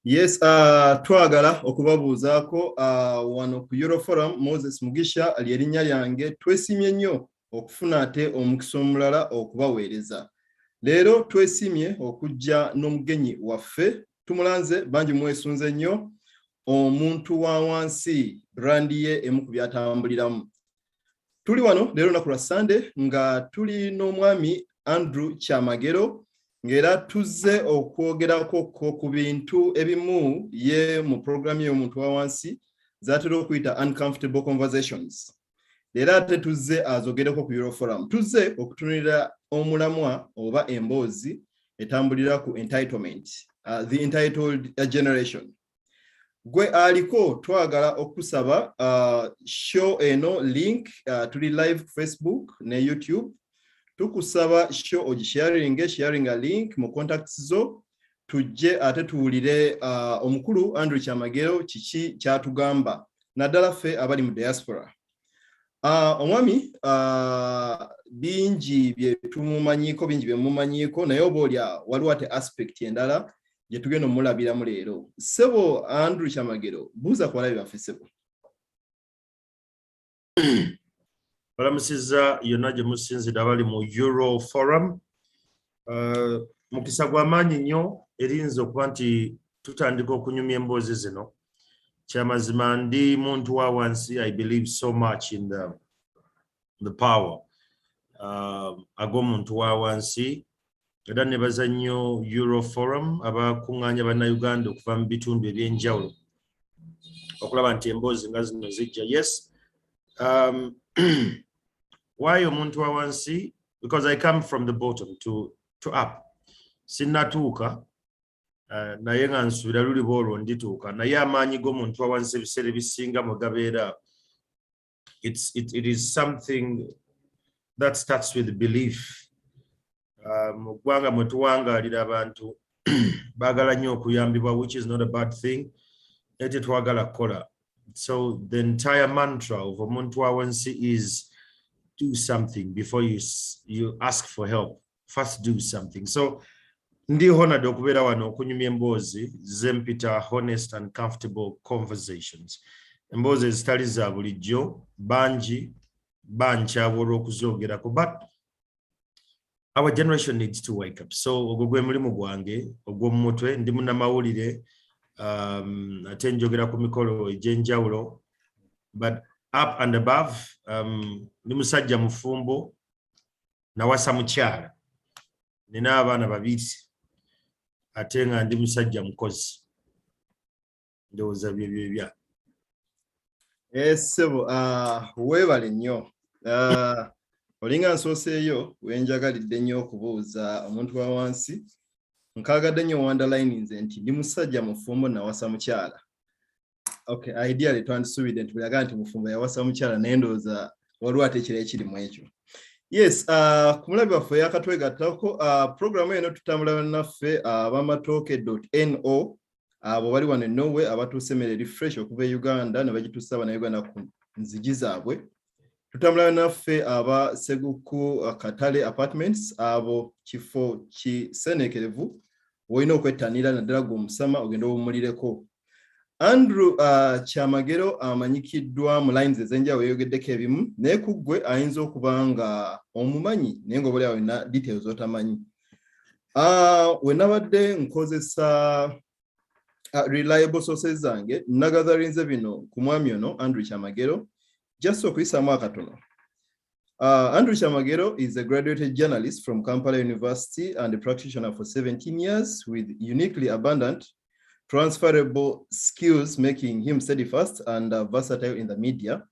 Yes, twagala okubabuuzaako wano ku Euroforum. Moses Mugisha ly'erinnya lyange. Twesimye nnyo okufuna ate omukisa omulala okubaweereza. Leero twesimye okujja n'omugenyi waffe. Tumulanze bangi mwesunze nnyo, omuntu wa wansi, brandi ye emu ku byatambuliramu. Tuli wano leero naku lwa Sunday nga tuli n'omwami Andrew Kyamagero, ngera tuzze okwogerako ku bintu ebimu ye mu programu y'omuntu wa wansi zatera okuyita uncomfortable conversations. Leero ate tuzze azogereko ku Euroforum. Tuzze okutunulira omulamwa oba emboozi etambulira ku entitlement, the entitled generation. Gwe aliko twagala okusaba show eno link, tuli live Facebook ne YouTube. Tukusaba show sharing a link mu contacts zo, tujje ate tuwulire omukulu Andrew Kyamagero kiki kyatugamba naddala ffe abali mu diaspora. Omwami bingi bye tumumanyiko, bingi bye mumanyiko, naye oboolya waliwo ate aspect endala gye tugenda omulabiramu leero. Ssebo Andrew Kyamagero, buuza ku balabi baffe ssebo. Balamusiza yonna gye musinzira abali mu Euroforum. Mukisa gw'amaanyi nnyo erinza okuba nti tutandika okunyumya emboozi zino. Kyamazima ndi muntu wa wansi. I believe so much in the power ag'omuntu wa wansi. Era nebaza nnyo Euroforum abakuŋŋaanya bannayuganda okuva mu bitundu eby'enjawulo okulaba nti emboozi nga zino zijja. Yes. Why omuntu wa wansi? Because I come from the bottom to up. Sinnatuuka naye nga nsuubira luliba olwo ndituuka, naye amaanyi g'omuntu wa wansi ebiseera ebisinga mwe gabeera, it is something that starts with belief. Mu ggwanga mwe tuwangaalira abantu baagala nnyo okuyambibwa, which is not a bad thing, naye tetwagala kukola. So the entire mantra of omuntu wa wansi is do something before you ask for help. First do something. So ndi honored okubeera wano okunyumya emboozi z'empita honest and comfortable conversations. Emboozi ezitali za bulijjo, bangi bankyabwa olw'okuzoogerako, but our generation needs to wake up. So ogwo gwe mulimu gwange ogw'omu mutwe. Ndi munnamawulire, ate njogera ku mikolo egy'enjawulo, but up and above, ndi musajja mufumbo, nawasa mukyala, nina abaana babiri, ate nga ndi musajja mukozi. Ndowooza byebyo. Ssebo, weebale nnyo. Olinga nsooseeyo wenjagalidde nnyo okubuuza omuntu wa wansi. Nkaagadde nnyo underline nze nti ndi musajja mufumbo nawasa mukyala. Okay, ideally twandisuubidde nti bulaga nti mufumbo yawasa mukyala, naye ndowooza waliwo ate ekiro ekiri mu ekyo. Yes, ku mulabi waffe yakatwegattako, programu eno tutambula naffe abamatooke.no, abo bali wano e Norway abatuuse emmere refresh okuva e Uganda ne bagituusa Bannayuganda ku nzigi zaabwe. Tutambula naffe aba Seguku Katale Apartments, abo kifo kiseneekerevu olina okwettanira naddala gw'omusama ogenda obumulireko. Andrew Kyamagero amanyikiddwa mu lines ez'enjawulo yeyogeddeko ebimu, naye ku ggwe ayinza okuba nga omumanyi naye ng'oboolyawo olina details otamanyi. We nabadde nkozesa reliable sources zange nagatherinze bino ku mwami ono Andrew Kyamagero, just okuyisaamu akatono. Andrew Kyamagero is a graduated journalist from Kampala University and a practitioner for 17 years with uniquely abundant transferable skills, making him steadfast and versatile in the media.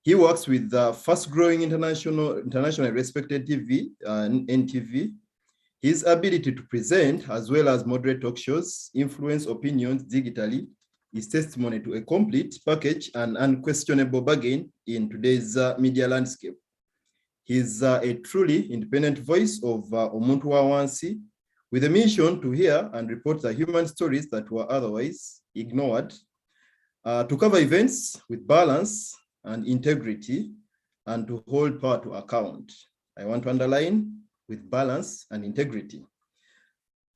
He works with the fast-growing internationally respected TV and NTV. His ability to present as well as moderate talk shows, influence opinions digitally, is testimony to a complete package and unquestionable bargain in today's media landscape. He's a truly independent voice of omuntu wa wansi, with a mission to hear and report the human stories that were otherwise ignored, to cover events with balance and integrity, and to hold power to account. I want to underline with balance and integrity.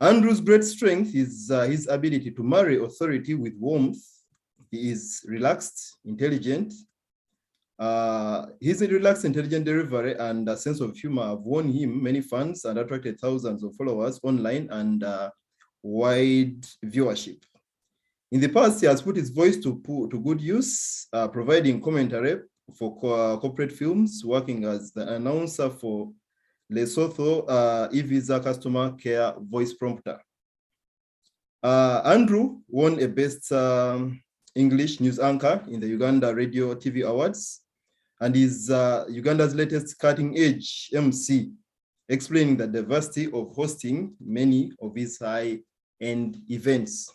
Andrew's great strength is his ability to marry authority with warmth. He is relaxed, intelligent. His relaxed, intelligent delivery and a sense of humor have won him many fans and attracted thousands of followers online and wide viewership. In the past, he has put his voice to good use, providing commentary for corporate films, working as the announcer for Lesotho e-visa customer care voice prompter. Andrew won a best English news anchor in the Uganda Radio TV Awards and is Uganda's latest cutting-edge MC, explaining the diversity of hosting many of his high-end events.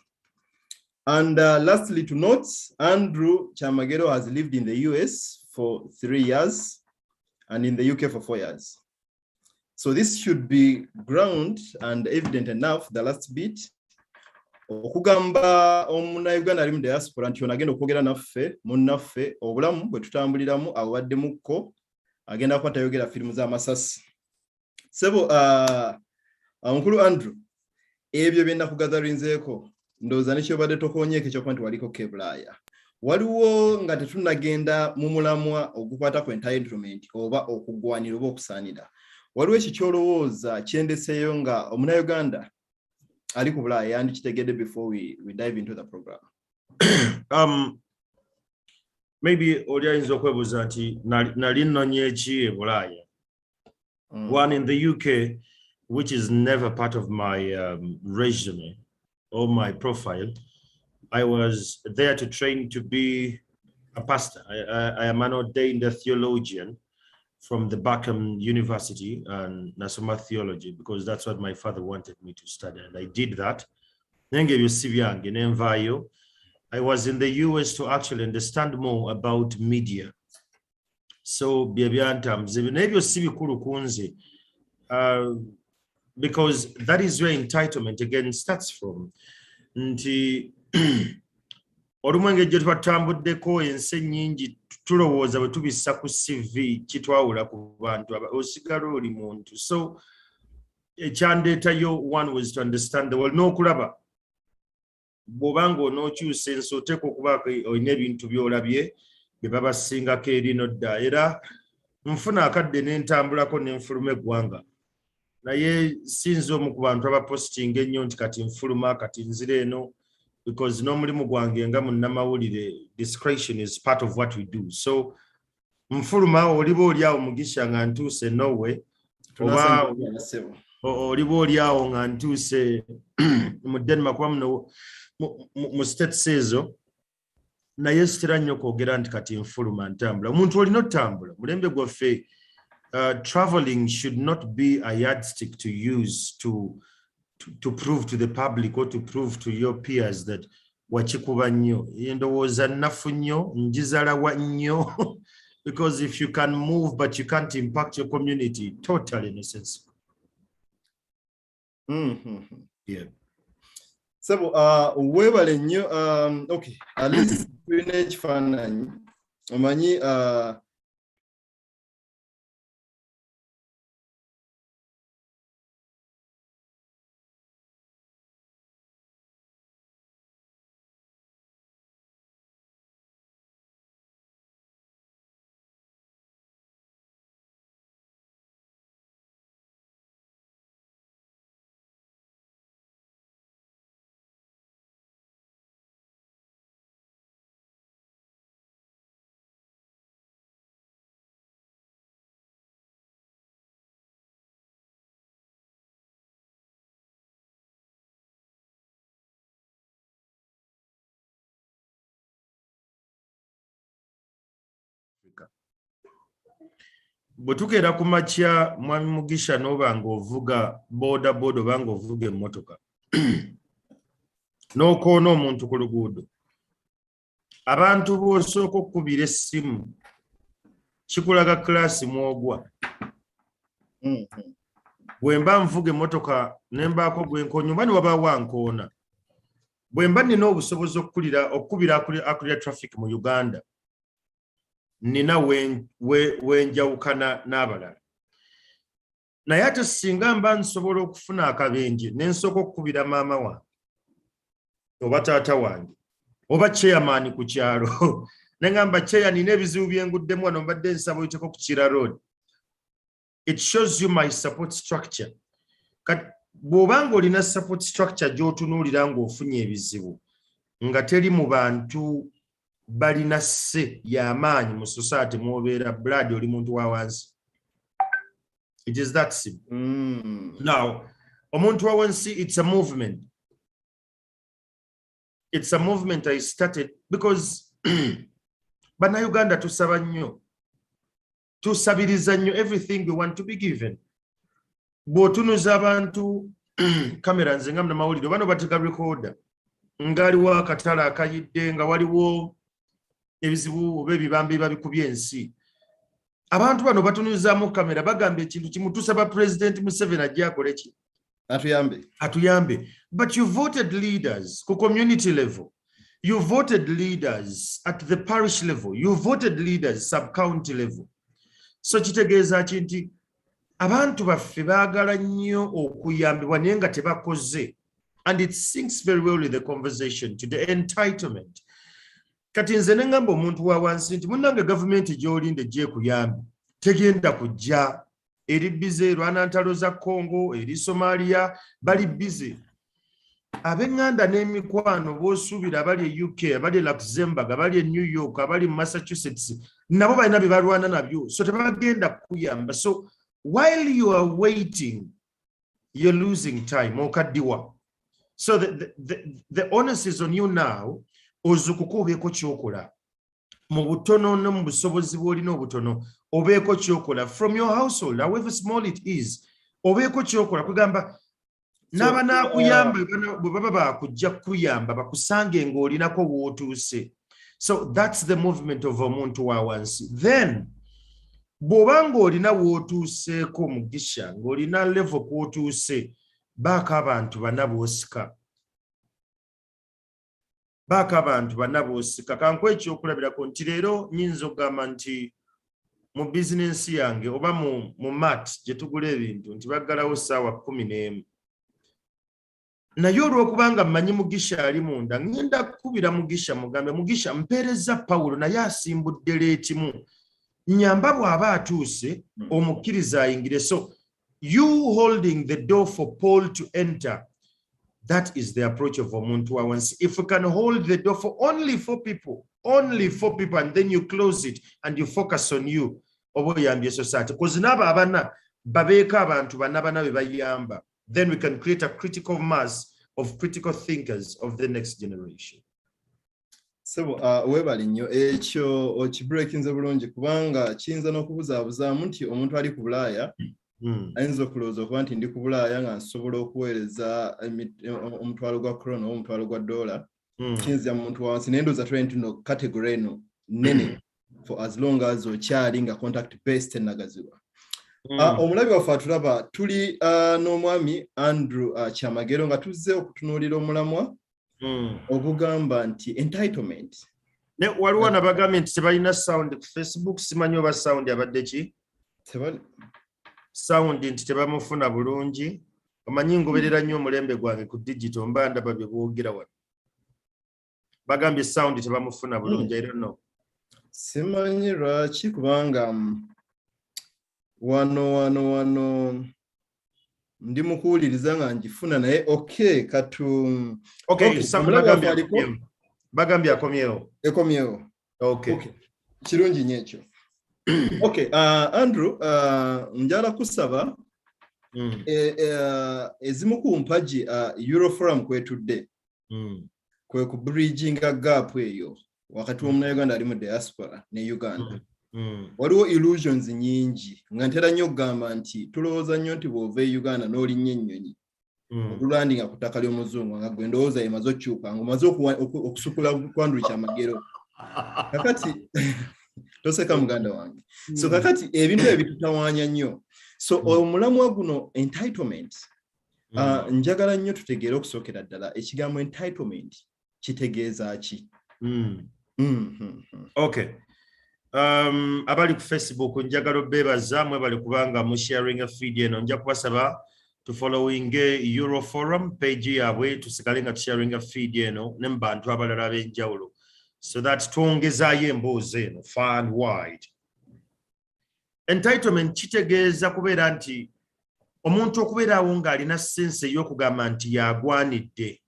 And lastly, to note, Andrew Kyamagero has lived in the US for 3 years and in the UK for 4 years. So this should be ground and evident enough, the last bit. Okugamba omuna Uganda ali mu diaspora nti ono agenda okwogera naffe munnaffe obulamu bwe tutambuliramu awaddemukko agenda kuba tayogera firimu z'amasasi. Sebo onkulu Andrew, ebyo bye nakugatharinzeeko ndowooza nekyobadde tokonyeeko ekyokuba nti waliko Kebulaaya. Waliwo nga tetunnagenda mu mulamwa ogukwata ku entitlement oba okugwanira oba okusaanira. Waliwo ekyo kyolowooza kyendeseeyo nga omunayuganda ali ku Bulaaya yandikitegedde before we dive into the program? Maybe oli ayinza okwebuuza nti nali nnonye ki e Bulaaya. One, in the UK, which is never part of my resume or my profile, I was there to train to be a pastor. I am an ordained theologian from the Barkham University and Nasoma Theology, because that's what my father wanted me to study, and I did that. I was in the US to actually understand more about media. So because that is where entitlement again starts from. Olumwenge gye twatambuddeko ensi nnyingi tulowooza bwe tubissa ku CV kitwawula ku bantu osigala oli muntu. So ekyandeetayo, one was to understand the world n'okulaba bw'obanga onookyusa ensi oteeka okubaako olina ebintu by'olabye bye babasingako erino dda. Era nfuna akadde n'entambulako n'enfuluma eggwanga, naye sinzi omu ku bantu abapositinga ennyo nti kati nfuluma kati nzire eno, because n'omulimu gwange nga munnamawulire, discretion is part of what we do. So nfuluma oliba oli awo mugisha nga ntuuse Norway, oba oliba oli awo nga ntuuse mu Denmark kuba mu states ezo, naye sitera nnyo kwogera nti kati nfuluma ntambula. Omuntu olina otambula mulembe gwaffe. Traveling should not be a yardstick to use to prove to the public or to prove to your peers that wachikuba nnyo, ndowooza nnafu nnyo, njizalawa nnyo, because if you can move but you can't impact your community, totally nonsense. Yeah. So webale nnyo. Okay, at least tulina ekifaananyi omanyi bwe tukeera ku makya mwami Mugisha n'oba ng'ovuga boda oba ng'ovuga emmotoka n'okoona omuntu ku luguudo, abantu b'osooka okkubira essimu kikulaga klaasi mwogwa. Bwe mba nvuga emmotoka ne mbaako gwe nkoonye oba ne wabaawo wankoona, bwe mba nina obusobozi okkubira akulira traffic mu Uganda, nina wenjawukana n'abalala. naye ate singa mba nsobola okufuna akabenje ne nsooka okukubira maama wange oba taata wange oba chairman ku kyalo ne ngamba chair nina ebizibu bye nguddemu wano mbadde nsaba oyiteko ku Kira Road. It shows you my support structure. Bw'obanga olina support structure gy'otunuulira ng'ofunye ebizibu nga teri mu bantu balina sse y'amaanyi mu society mw'obeera Brad oli muntu wa wansi. It is that simple. Now, omuntu wa wansi, it's a movement. It's a movement I started because Bannayuganda tusaba nnyo. Tusabiriza nnyo everything we want to be given. Bw'otunuza abantu kamera nze nga munnamawulire bano bateka recorder nga waliwo akatala akayidde nga waliwo ebizibu oba ebibambe biba bikubye ensi. Abantu bano batunuzaamu kamera bagamba ekintu kimu tusaba President Museveni ajje akole ki? Atuyambe. But you voted leaders ku community level. You voted leaders at the parish level. You voted leaders sub-county level. So kitegeeza ki nti abantu baffe baagala nnyo okuyambibwa naye nga tebakoze. And it sinks very well in the conversation to the entitlement. Kati nze ne ngamba omuntu wa wansi nti munnange gavumenti gy'olinde gye kuyambi tegenda kujja eri bize erwana ntalo za Congo eri Somalia bali bize. Ab'eŋŋanda n'emikwano b'osuubira abali e UK abali e Luxembourg abali e New York abali mu Massachusetts nabo balina bye balwana nabyo so tebagenda kuyamba. So while you are waiting you're losing time okaddiwa. So the onus is on you now ozukuko obeeko kyokola mu butono ne mu busobozi bw'olina obutono obeeko kyokola from your household however small it is obeeko kyokola kugamba n'aba naakuyamba bwe baba baakujja kuyamba bakusange ng'olinako w'otuuse. So that's the movement of omuntu wa wansi. Then bw'oba ng'olina w'otuuseeko mugisha ng'olina level kw'otuuse baako abantu bana b'osika. Kankuwa ekyokulabirako nti leero nnyinza okugamba nti mu bizinensi yange oba mu mat gye tugula ebintu nti baggalawo ssaawa 11. Naye olw'okubanga mmanyi Mugisha ali munda ngenda kukubira Mugisha mugambe Mugisha mpeereza Pawulo naye asimbudde leetimu nyamba bw'aba atuuse omukkiriza ayingire. So you holding the door for Paul to enter, that is the approach of omuntu wa wansi. If you can hold the door for only 4 people and then you close it and you focus on you oba oyambye society because n'abo abana babeeko abantu bana be bayamba. Then we can create a critical mass of critical thinkers of the next generation. So webali nnyo ekyo okibreakinze bulungi kubanga kiyinza n'okubuzaabuzamu nti omuntu ali ku Bulaaya ayinza okulowooza okuba nti ndi ku Bulaaya nga nsobola okuweereza omutwalo gwa korona oba omutwalo gwa $. Kiyinza mu muntu wa wansi naye ndowooza tulina nti no category eno nnene for as long as okyali nga contact based ennagazibwa. Omulabi waffe atulaba tuli n'omwami Andrew Kyamagero nga tuzze okutunuulira omulamwa ogugamba nti entitlement. Ne waliwo nabagambye nti tebalina sound ku Facebook simanyi oba sound abadde ki? Sound nti tebamufuna bulungi. Omanyi ngoberera nnyo omulembe gwange ku digital mba ndaba bye boogera wano. Bagambye sound tebamufuna bulungi. I don't know. Simanyi lwaki kubanga wano ndi mukuwuliriza nga njifuna naye okay katu bagambye akomyewo. Okay. Kirungi nnyo ekyo. Okay, Andrew, njala kusaba ezimu ku mpagi Euroforum kwetudde kwe ku bridginga gap eyo wakati w'Omunnayuganda ali mu diaspora ne Uganda. Waliwo illusions nyingi nga ntera nnyo okugamba nti tulowooza nnyo nti bw'ova e Uganda n'olinnyo ennyonyi okulandinga ku ttaka ly'omuzungu nga gwe ndowooza emaze okukyuka ng'omaze okusukula kwandu Kyamagero. Kakati toseka muganda wange. So kakati ebintu ebitutawaanya nnyo. So omulamwa guno entitlement njagala nnyo tutegeere okusookera ddala ekigambo entitlement kitegeeza ki? Okay. Abali ku Facebook njagala bebaza mwe bali kubanga mu sharing a feed eno nja kubasaba to following Euroforum page yabwe tusigale nga sharing a feed eno ne mbantu abalala ab'enjawulo so that twongezaayo emboozi eno far and wide. Entitlement kitegeeza kubeera nti omuntu okubeerawo ng'alina sense ey'okugamba nti yagwanidde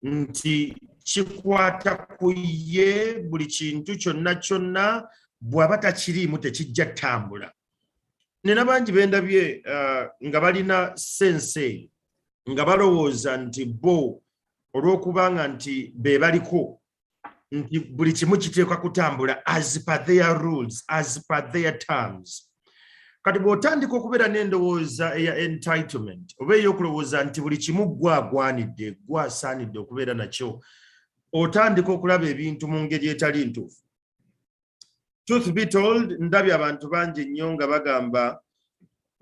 nti kikwata ku ye buli kintu kyonna kyonna bw'aba takiriimu tekijja ttambula. Nina bangi bendabye nga balina sense nga balowooza nti bo olw'okubanga nti be baliko nti buli kimu kiteekwa kutambula as per their rules, as per their terms. Kati bw'otandika okubeera n'endowooza eya entitlement oba ey'okulowooza nti buli kimu gwagwanidde gwasaanidde okubeera nakyo, otandika okulaba ebintu mu ngeri etali ntuufu. Truth be told, ndabye abantu bangi nnyo nga bagamba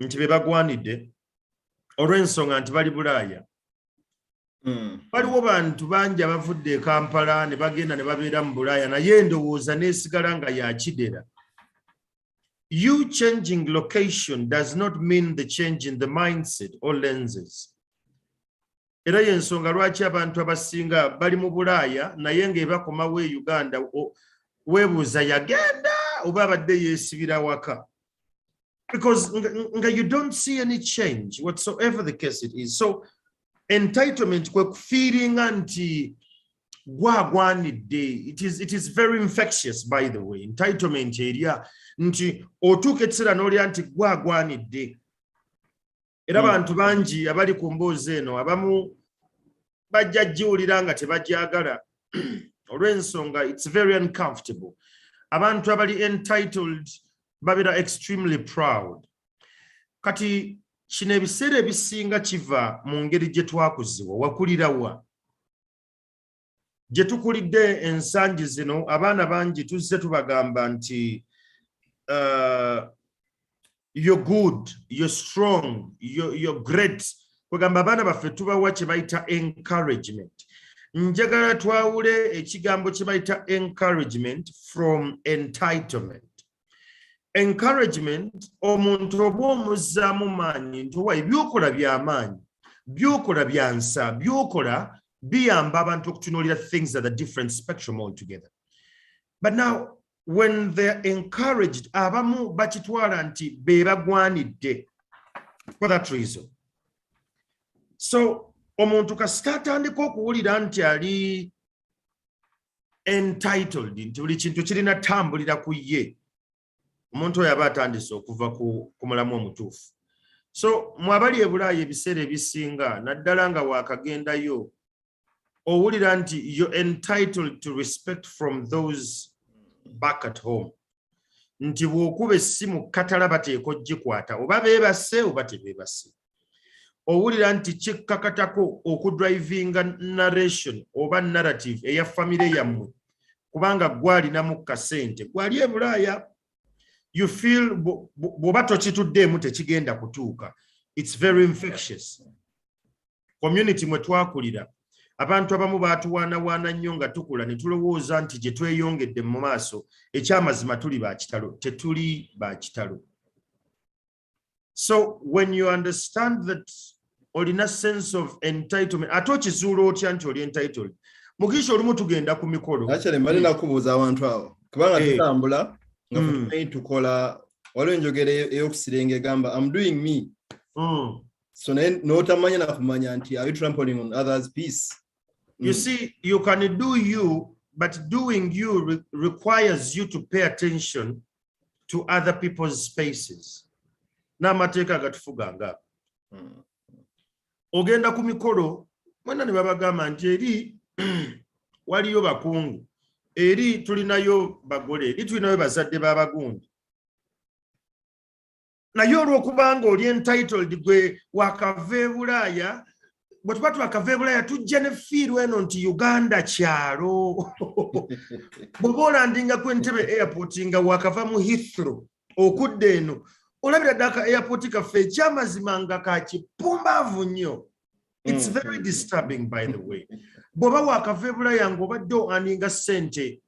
nti be bagwanidde olw'ensonga nti bali Bulaaya. Waliwo bantu bangi abavudde e Kampala ne bagenda ne babeera mu Bulaaya naye endowooza n'esigala nga ya kidera. You changing location does not mean the change in the mindset or lenses. Era y'ensonga lwaki abantu abasinga bali mu Bulaaya naye ng'ebakomawo e Uganda weebuuza yagenda oba abadde yeesibira waka. Because you don't see any change whatsoever the case it is. So entitlement kwe kufiiringa nti gwagwanidde, it is very infectious by the way. Entitlement erya nti otuuka ekiseera n'olya nti gwagwanidde. Era abantu bangi abali ku mboozi eno abamu bajja giwulira nga tebagyagala olw'ensonga it's very uncomfortable. Abantu abali entitled babeera extremely proud. Kati kino ebiseera ebisinga kiva mu ngeri gye twakuzibwa wakulirawa. Gye tukulidde ensangi zino abaana bangi tuzze tubagamba nti you're good, you're strong, you're great. Kwegamba abaana baffe tubawa kye bayita encouragement. Njagala twawule ekigambo kye bayita encouragement from entitlement. Encouragement, omuntu oba omuzzaamu maanyi nti owa ebyokola by'amaanyi, byokola bya nsa, byokola biyamba abantu okutunuulira things at a different spectrum altogether. But now, when they're encouraged, abamu bakitwala nti be bagwanidde for that reason. So, omuntu kasita atandika okuwulira nti ali entitled, nti buli kintu kirina tambulira ku ye, omuntu oyo aba atandise okuva ku mulamu omutuufu. So, mwabali e Bulaaya ebiseera ebisinga naddala nga waakagendayo owulira nti you're entitled to respect from those back at home. Nti bw'okuba essimu katala bateeka ogikwata oba beebase oba tebeebase. Owulira nti kikkakatako okudrivinga narration oba narrative eya famire yammwe kubanga gwalinamu kasente gwali e Bulaaya. You feel bw'oba tokituddeemu tekigenda kutuuka. It's very infectious. Community mwe twakulira abantu abamu baatuwaanawaana nnyo nga tukula ne tulowooza nti gye tweyongedde mu maaso ekyamazima tuli baakitalo. Tetuli baakitalo. So when you understand that olina sense of entitlement, ate okizuula otya nti oli entitled? Mugisha olumu tugenda ku mikolo. Actually mbali nakubuuza abantu abo kubanga tutambula nga tumanyi tukola waliwo enjogera ey'okusirenge egamba I'm doing me. So n'otamanya nakumanya nti are you trampling on others' peace? You see, you can do you, but doing you requires you to pay attention to other people's spaces. N'amateeka gatufuganga. Ogenda ku mikolo mwena ne babagamba nti eri waliyo bakungu, eri tulinayo bagole, eri tulinayo bazadde b'abagundi. Naye olw'okubanga oli entitled gwe wakava e Bulaaya, bwe tuba twakava e Bulaaya tujja ne fiirwa eno nti Uganda kyalo. Bw'oba olandinga ku Entebbe airport nga wakava mu Heathrow okudda eno, olabira ddala ka airport kaffe ekyamazima nga kakipumbaavu nnyo. It's very disturbing by the way. Bw'oba wakava e Bulaaya ng'obadde oaninga ssente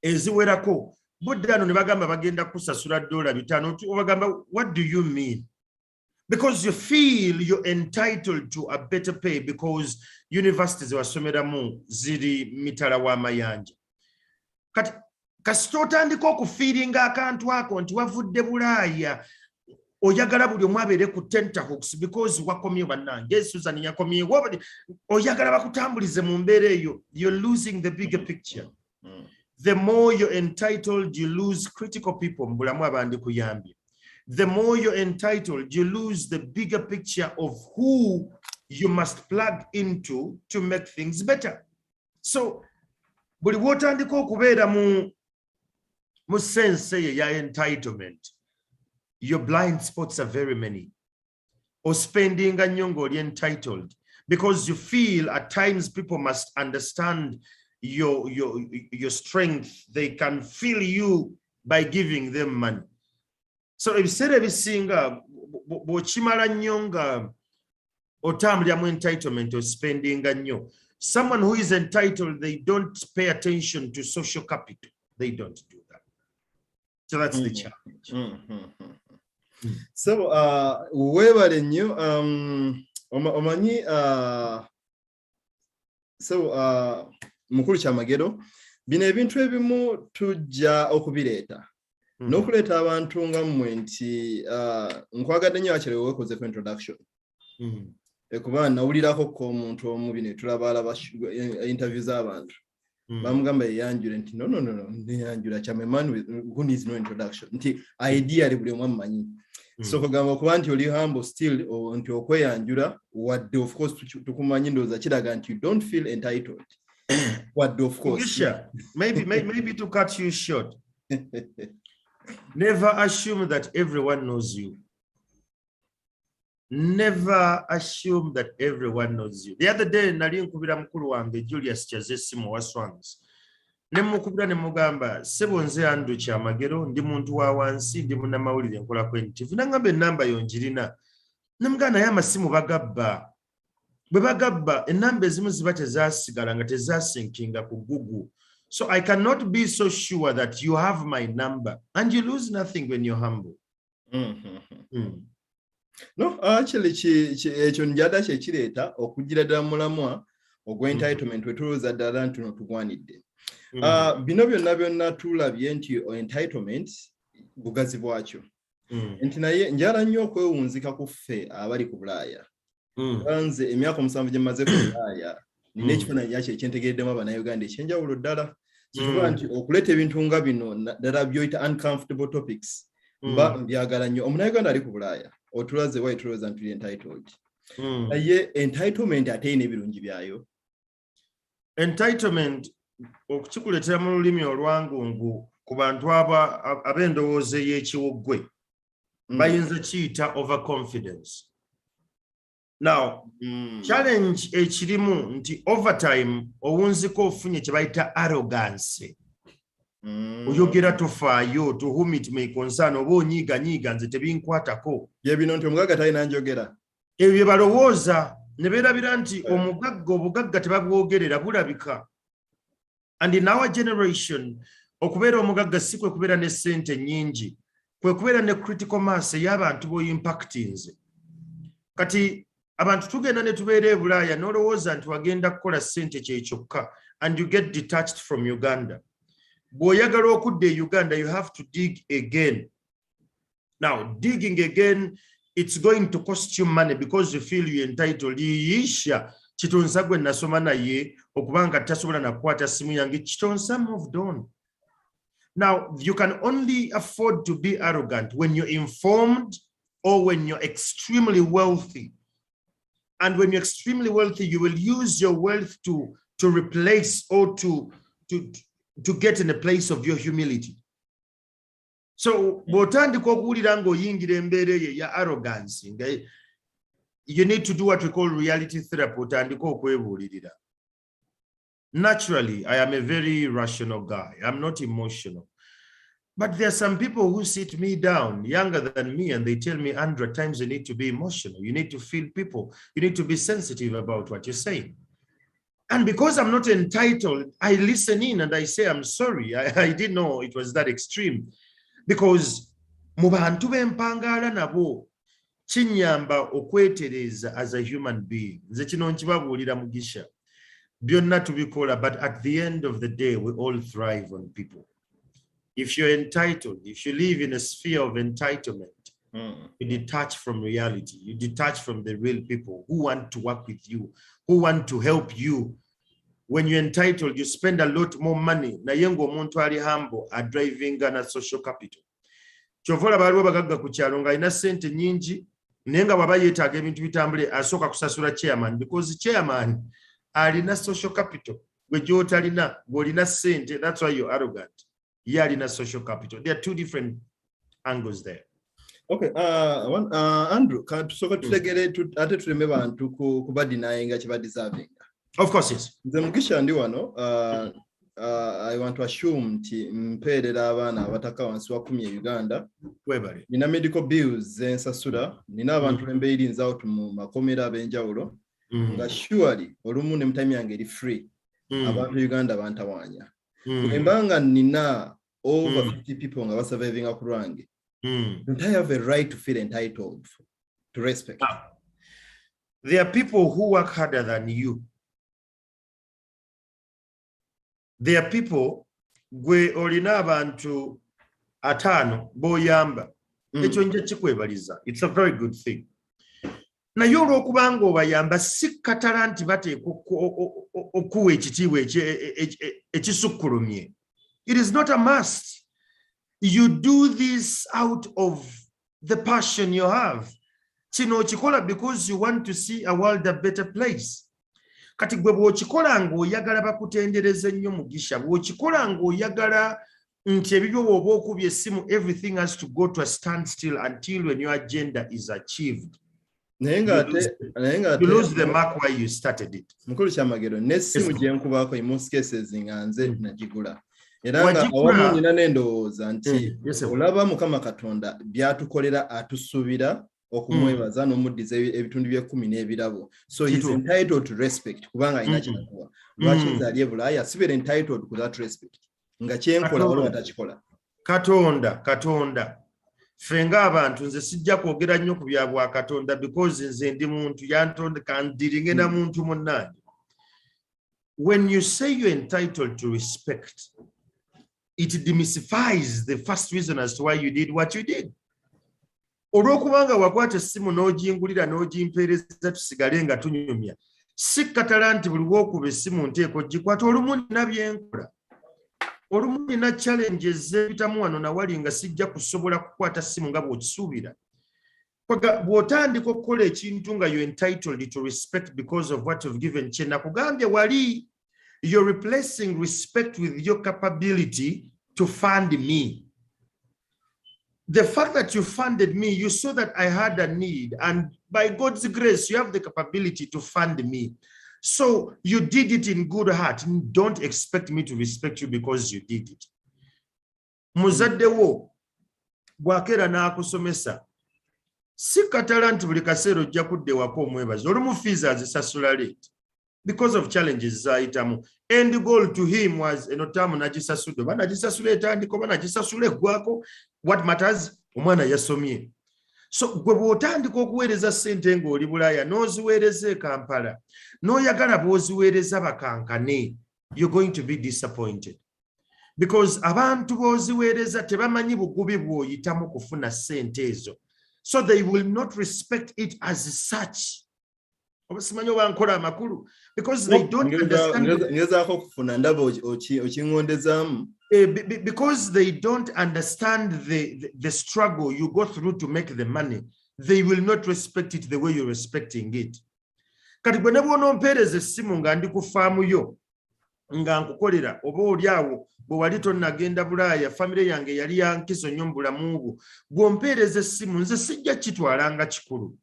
eziwerako Buddha ne bagamba bagenda kusasula $5 obagamba, what do you mean? Because you feel you're entitled to a better pay because universities wasomeramu ziri mitala wa mayanja. Kati kasita otandika okufiiringa akantu ako nti wavudde Bulaaya oyagala buli omu abeere ku tenterhooks because wakomye bannange Susan yakomye oyagala bakutambulize mu mbeera eyo, you're losing the bigger picture. The more you're entitled, you lose critical people mbulamu abandi kuyambye. The more you're entitled, you lose the bigger picture of who you must plug into to make things better. So, buli wotandika okubeera mu sense ya entitlement, your blind spots are very many. Or spending nnyo ng'oli entitled because you feel at times people must understand your strength. They can feel you by giving them money. So ebiseera ebisinga bw'okimala nnyo nga otambulira mu entitlement or spending nnyo, someone who is entitled, they don't pay attention to social capital. They don't do that. So that's the challenge. So weebale nnyo omanyi mukulu Kyamagero, bino ebintu ebimu tujja okubireeta n'okuleeta abantu nga mmwe nti nkwagadde nnyo akiri weekoze ku introduction kuba nawulirako ko omuntu omu bino tulaba interview z'abantu bamugamba yeyanjule nti no neyanjula Kyama man who needs no introduction nti ideally buli omu amumanyi. So kugamba okuba nti oli humble still nti okweyanjula wadde of course tukumanyi ndowooza kiraga nti you don't feel entitled. Wadde of course. Maybe to cut you short. Never assume that everyone knows you. Never assume that everyone knows you. The other day, nali nkubira mukulu wange Julius Chazesimu wa Swans. Nemukubira nemugamba, sebo nze Andrew Kyamagero, ndi muntu wa wansi, ndi munnamawulire nkola ku NTV. Nangamba ennamba yonjirina. Nemugana ya masimu bagabba. Bwe bagabba, ennamba ezimu ziba tezaasigala nga tezaasinkinga ku Google. So I cannot be so sure that you have my number, and you lose nothing when you're humble. No, actually, ekyo njada kyekireeta okugira ddala mulamwa ogw'entitlement wetulowooza ddala nti tugwanidde. Bino byonna tulabye nti entitlement bugazi bwakyo. Nti naye njala nnyo okwewunzika ku ffe abali ku Bulaaya. Nze emyaka 7 gye mmaze ku Bulaaya, nina ekifaananyi yakyo ekyentegereddemu Abannayuganda ekyenjawulo ddala. Kituba nti okuleeta ebintu nga bino ddala byoyita uncomfortable topics mba mbyagala nnyo. Omunnayuganda ali ku Bulaaya otulaze wayi tulowooza nti tuli entitled. Naye entitlement ate erina ebirungi byayo. Entitlement okukikuleetera mu lulimi olwangungu ku bantu ab'endowooza ey'ekiwuggwe bayinza kiyita overconfidence. Now, challenge ekirimu nti overtime owunziko ofunye kye bayita arrogance. Oyogera tofaayo, to whom it may concern, oba onyiiganyiiga nze tebinkwatako. Bye bino nti omugagga talina njogera. Ebyo bye balowooza ne beerabira nti obugagga tebabwogerera bulabika. And in our generation, okubeera omugagga si kwe kubeera ne ssente nnyingi, kwe kubeera ne critical mass ey'abantu b'oyimpactinze. Kati abantu tugenda ne tubeera e Bulaaya n'olowooza nti wagenda kukola ssente kye kyokka, and you get detached from Uganda. Bw'oyagala okudda e Uganda, you have to dig again. Now, digging again, it's going to cost you money because you feel you're entitled. Yisha Chitonsa gwe nasoma naye okubanga tasobola nakwata simu yange, Chitonsa moved on. Now, you can only afford to be arrogant when you're informed or when you're extremely wealthy. And when you're extremely wealthy, you will use your wealth to replace or to get in a place of your humility. So, bw'otandika okuwulira ng'oyingira embeera eyo ya arrogance, you need to do what we call reality therapy. Otandika okwebuulirira. Naturally, I am a very rational guy. I'm not emotional. But there are some people who sit me down, younger than me, and they tell me, Andrew, at times you need to be emotional. You need to feel people. You need to be sensitive about what you're saying. And because I'm not entitled, I listen in and I say, I'm sorry. I didn't know it was that extreme. Because mu bantu b'empangaala nabo kinyamba okwetereza as a human being. Nze kino nkibabuulira Mugisha. Byonna tubikola, but at the end of the day, we all thrive on people. If you're entitled, if you live in a sphere of entitlement, you detach from reality. You detach from the real people who want to work with you, who want to help you. When you're entitled, you spend a lot more money. Na yengo omuntu ali humble a driving na social capital. Chovola baliwo bagagga ku kyalo nga ina sente nyingi nenga baba yeetaaga ebintu bitambule asooka kusasula chairman, because chairman alina social capital. Gwe gy'otalina, gw'olina sente, that's why you're arrogant. Ye alina social capital. There are two different angles there. Okay, Andrew, tusooka tutegere ate tuleme bantu kubadinayinga kye badeserving. Of course, yes. Nze Mugisha ndi wano, I want to assume nti mpeerera abaana abataka wansi wa 10 e Uganda. Webale. Nina medical bills ensasula, nina abantu b'embeerinza out mu makomera ab'enjawulo. Nga surely olumu ne mutime yange eri free. Abantu Uganda bantawaanya. Embanga nina over 50 people nga basurviving ku lwange. Don't I have a right to feel entitled to respect? There are people who work harder than you. There are people gwe olina abantu atano boyamba. Ekyo nje kikwebaliza. It's a very good thing. Naye olw'okubanga obayamba si katala nti bateekwa okuwa ekitiibwa ekisukkulumye. It is not a must. You do this out of the passion you have. Kino okikola because you want to see a world a better place. Kati gwe bw'okikola ng'oyagala bakutendereza ennyo Mugisha, bw'okikola ng'oyagala nti ebibyo bw'oba okubye essimu, everything has to go to a standstill until when your agenda is achieved. You lose the mark where you started it. Mukulu Kyamagero, n'essimu gye nkubaako in most cases nga nze nagigula. Era nga awamu nina n'endowooza nti olaba Mukama Katonda by'atukolera atusuubira okumwebaza n'omuddiza ebitundu bye 10 n'ebirabo. So he's entitled to respect kubanga alina ky'akuwa. Lwaki nze ali e Bulaaya sibeera entitled to that respect nga kyenkola waliwo atakikola. Katonda ffe ng'abantu nze sijja kwogera nnyo ku bya bwa Katonda because nze ndi muntu yantonda kandiringe na muntu munnange. When you say you're entitled to respect, it demystifies the first reason as to why you did what you did. Olw'okubanga wakwata essimu n'ogingulira n'ogimpeereza tusigale nga tunyumya, si katala nti buli lw'okuba essimu nteeka ogikwata. Olumu nina byenkola, olumu nina challenges ez'ebitamu wano na wali nga sijja kusobola kukwata ssimu nga bw'okisuubira. Bw'otandika okukola ekintu nga you're entitled to respect because of what you've given, kye nakugambye wali, you're replacing respect with your capability to fund me. The fact that you funded me, you saw that I had a need, and by God's grace, you have the capability to fund me. So you did it in good heart. Don't expect me to respect you because you did it. Muzadde wo bw'akeera n'akusomesa, si katala nti buli kaseera ojja kudda ewaka omwebaza. Olumu fees azisasula late because of challenges z'ayitamu. End goal to him was enotamu nagisasudde. Oba nagisasula etandika oba nagisasula eggwako. What matters? Omwana yasomye. So gwe bw'otandika okuweereza ssente ng'oli Bulaaya n'oziweereza e Kampala n'oyagala bw'oziweereza bakankane, you're going to be disappointed. Because abantu b'oziweereza tebamanyi bugubi bw'oyitamu kufuna ssente ezo. So they will not respect it as such. Because they don't understand. Because they don't understand the struggle you go through to make the money, they will not respect it the way you're respecting it. Kati bwe ne bw'onompeereza essimu nga ndi ku faamu yo nga nkukolera, oba oli awo bwe wali tonnagenda Bulaaya, famire yange yali yankizo nnyo mu bulamu bwo, bw'ompeereza essimu nze sijja kitwala nga kikulu.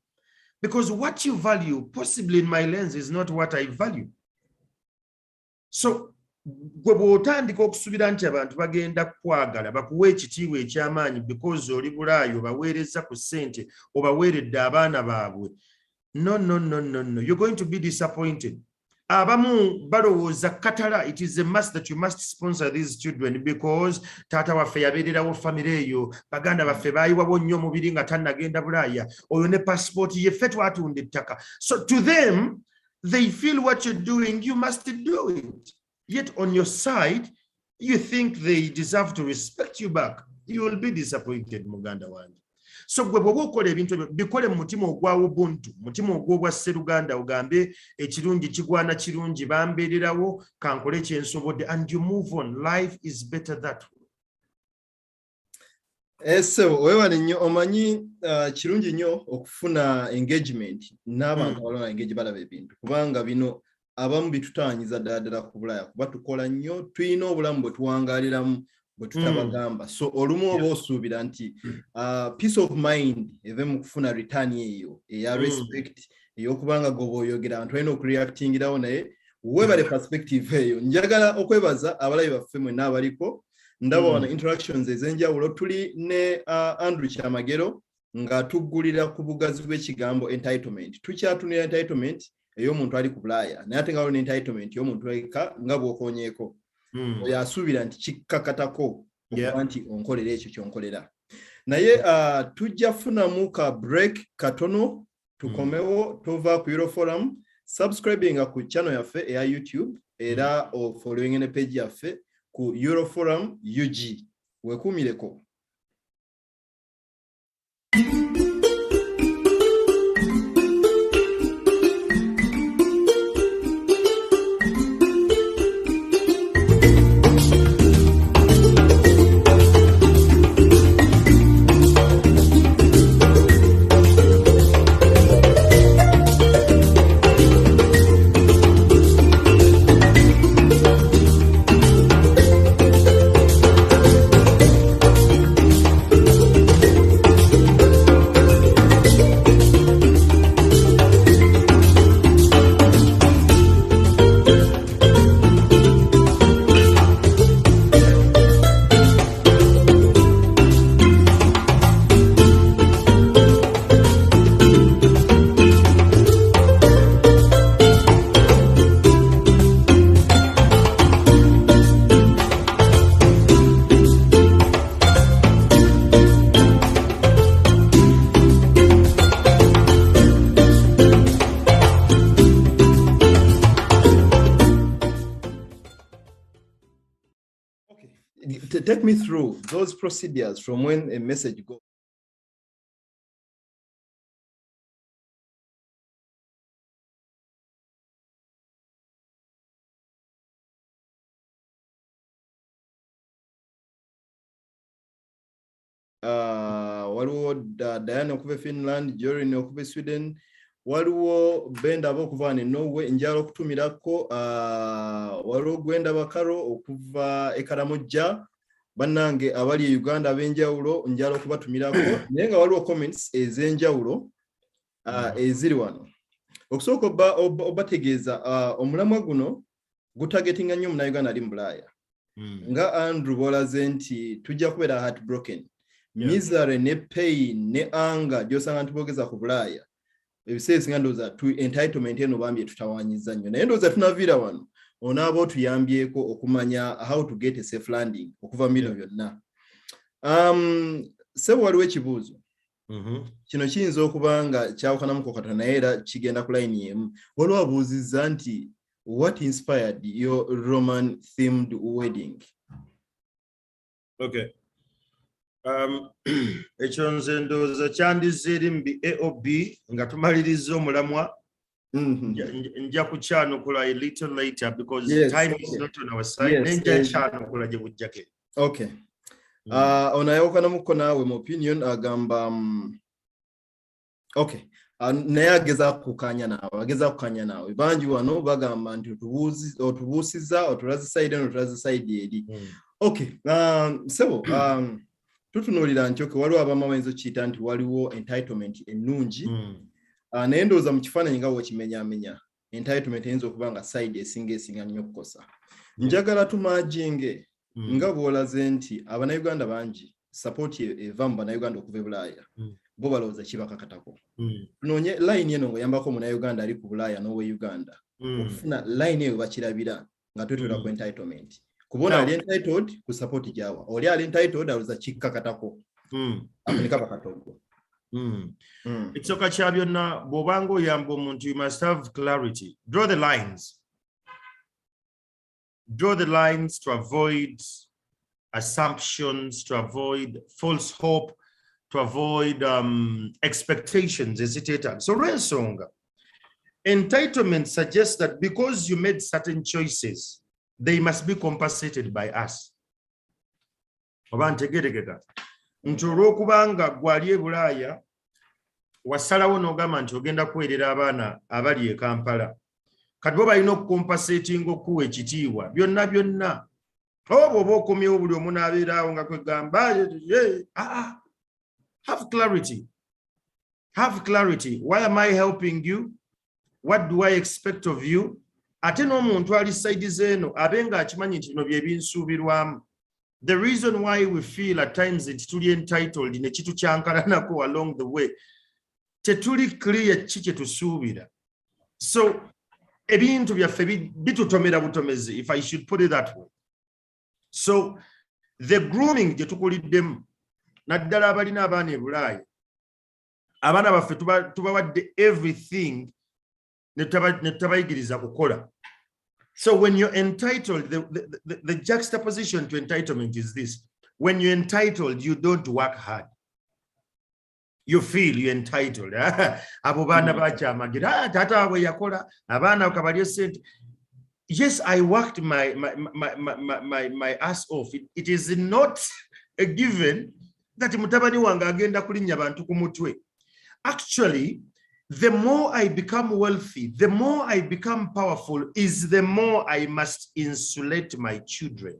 Because what you value, possibly in my lens, is not what I value. So, gwe bw'otandika okusuubira nti abantu bagenda kwagala bakuwa ekitiibwa eky'amaanyi because oli Bulaaya obaweereza ku ssente obaweeredde abaana baabwe. No. You're going to be disappointed. abamu balowooza katala, it is a must that you must sponsor these children because taata waffe yabeererawo famire eyo, baganda baffe baayiwawo nnyo omubiri nga tannagenda Bulaaya, oyo ne passport ye ffe twatunda ettaka. So to them, they feel what you're doing, you must do it. Yet on your side, you think they deserve to respect you back. You will be disappointed, Muganda wange. So gwe bw'oba okola ebintu ebyo bikole mu mutima ogwawo Ubuntu, mutima ogw'obwa Sseruganda, ogambe ekirungi kigwana kirungi, bambeererawo kankole kyensobodde, and you move on. Life is better that way. So weewale nnyo, omanyi kirungi nnyo okufuna engagement n'abantu abalala engage balaba ebintu, kubanga bino abamu bitutaanyiza ddala ku Bulaaya kuba tukola nnyo, tuyina obulamu bwe tuwangaaliramu bwe tutabagamba. So olumu oba osuubira nti peace of mind eve mu kufuna return eyo eya respect ey'okubanga goba oyogera abantu balina okureactingirawo, naye weebale perspective eyo. Njagala okwebaza abalabi baffe mwenna abaliko, ndaba wano interactions ez'enjawulo. Tuli ne Andrew Kyamagero nga tuggulira ku bugazi bw'ekigambo entitlement. Tukyatunira entitlement ey'omuntu ali ku Bulaaya, naye ate nga waliwo n'entitlement y'omuntu eka nga bw'okoonyeeko. Oyo asuubira nti kikkakatako okuba nti onkolera ekyo ky'onkolera. Naye tujja funamu ka break katono tukomewo, tova ku Euroforum, subscribing ku channel yaffe eya YouTube era following ne page yaffe ku Euroforum UG. Wekuumireko. Take me through those procedures from when a message goes. Waliwo Diana okuva Finland, Jorin okuva Sweden, waliwo Benda okuva ne Norway, njala okutumirako, waliwo Gwenda Bakaro okuva Ekaramojja, bannange abali e Uganda ab'enjawulo njala okubatumirako, naye nga waliwo comments ez'enjawulo eziri wano. Okusooka obategeeza omulamwa guno gutagetinga nnyo Munnayuganda ali mu Bulaaya. Nga Andrew bolaze nti tujja kubeera heartbroken. Misery ne pain ne anger gy'osanga ntibogeza ku Bulaaya. Ebiseera ebisinga ndowooza entitlement eno bambye tutawaanyiza nnyo, naye ndowooza tunaviira wano onaaba otuyambyeko okumanya how to get a safe landing okuva mino byonna. Sebo waliwo ekibuuzo. Kino kiyinza okuba nga kyawukanamuko katono naye era kigenda ku line yemu. Waliwo abuuzizza nti what inspired your Roman themed wedding? Okay. Ekyo nze ndowooza kyandizza eri mu AOB nga tumaliriza omulamwa. Nja kukyanukula a little later because time is not on our side. Nenja kyanukula gye bujjako. Okay. Onayawukanamuko naawe mu opinion agamba okay. Naye agezaako kukanya naawe. Bangi wano bagamba nti otubuusiza otulaze side eno otulaze side eri. Okay. Sebo tutunuulira nti waliwo abamu abayinza okiyita nti waliwo entitlement ennungi. Naye ndowooza mu kifaananyi nga bw'okimenyaamenya entitlement eyinza okuba nga side esinga nnyo okukosa. Njagala tumaaginge nga bw'olaze nti Abannayuganda bangi support eva mu Bannayuganda okuva e Bulaaya bo balowooza kibakakatako. Tunoonye line eno ng'oyambako Munnayuganda ali ku Bulaaya n'owe Uganda okufuna line eyo bakirabira nga twetula ku entitlement kubona ali entitled ku support jawa oli ali entitled aluza kikkakatako afunika bakatogo ekisooka kya byonna bw'obanga oyamba omuntu you must have clarity. Draw the lines to avoid assumptions, to avoid false hope, to avoid expectations, etc. So Rensonga, entitlement suggests that because you made certain choices, they must be compensated by us. Nti olw'okubanga gwali e Bulaaya wasalawo n'ogamba nti ogenda kuweerera abaana abali e Kampala kati bo balina okukompasatinga okuwa ekitiibwa byonna oba oba okomyewo buli omu n'abeeraawo nga kwegamba have clarity. Why am I helping you? What do I expect of you? Ate n'omuntu ali side zeeno abe nga akimanyi nti bino bye binsuubirwamu. The reason why we feel at times that tuli entitled ne kitukyankalanako along the way tetuli clear kiki tusuubira. So ebintu byaffe bitutomera butomezi, if I should put it that way. So the grooming gye tukuliddemu naddala abalina abaana e Bulaaya abaana baffe tubawadde everything ne tutabayigiriza kukola. So when you're entitled, the juxtaposition to entitlement is this. When you're entitled, you don't work hard. You feel you're entitled. Abo baana ba Kyamagero, tata we yakola, abaana kabalyo sente. Yes, I worked my ass off. It is not a given that mutabani wange agenda kulinnya bantu ku mutwe. Actually, the more I become wealthy, the more I become powerful, is the more I must insulate my children.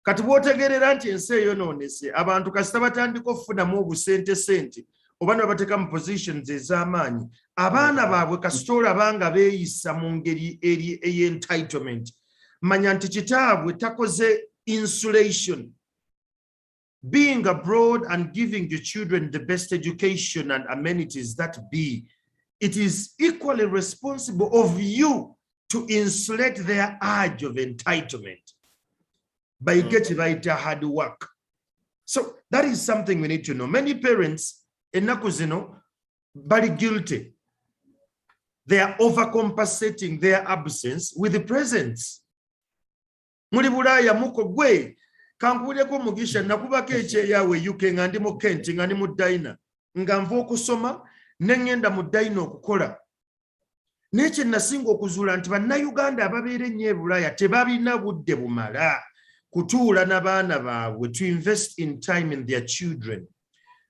Kati bw'otegeerera nti ensi eyonoonese abantu kasita batandika okufunamu obusente oba ne babateeka mu positions ez'amaanyi abaana baabwe kasita olabanga beeyisa mu ngeri eri ey'entitlement manya nti kitaabwe takoze insulation. Being abroad and giving your children the best education and amenities that be, it is equally responsible of you to insulate their urge of entitlement by getting right hard work. So that is something we need to know. Many parents ennaku zino bali guilty. They are overcompensating their absence with the presence. Muli Bulaaya muko gwe kankubuleko mugisha nakubako ekyeyawe UK nga ndi mu Kent nga ndi mu Dina nga nva okusoma nengenda mu Dina okukola nekye nasinga okuzuula nti bannayuganda ababeera ennyo e Bulaaya tebabina budde bumala kutuula n'abaana baabwe to invest in time in their children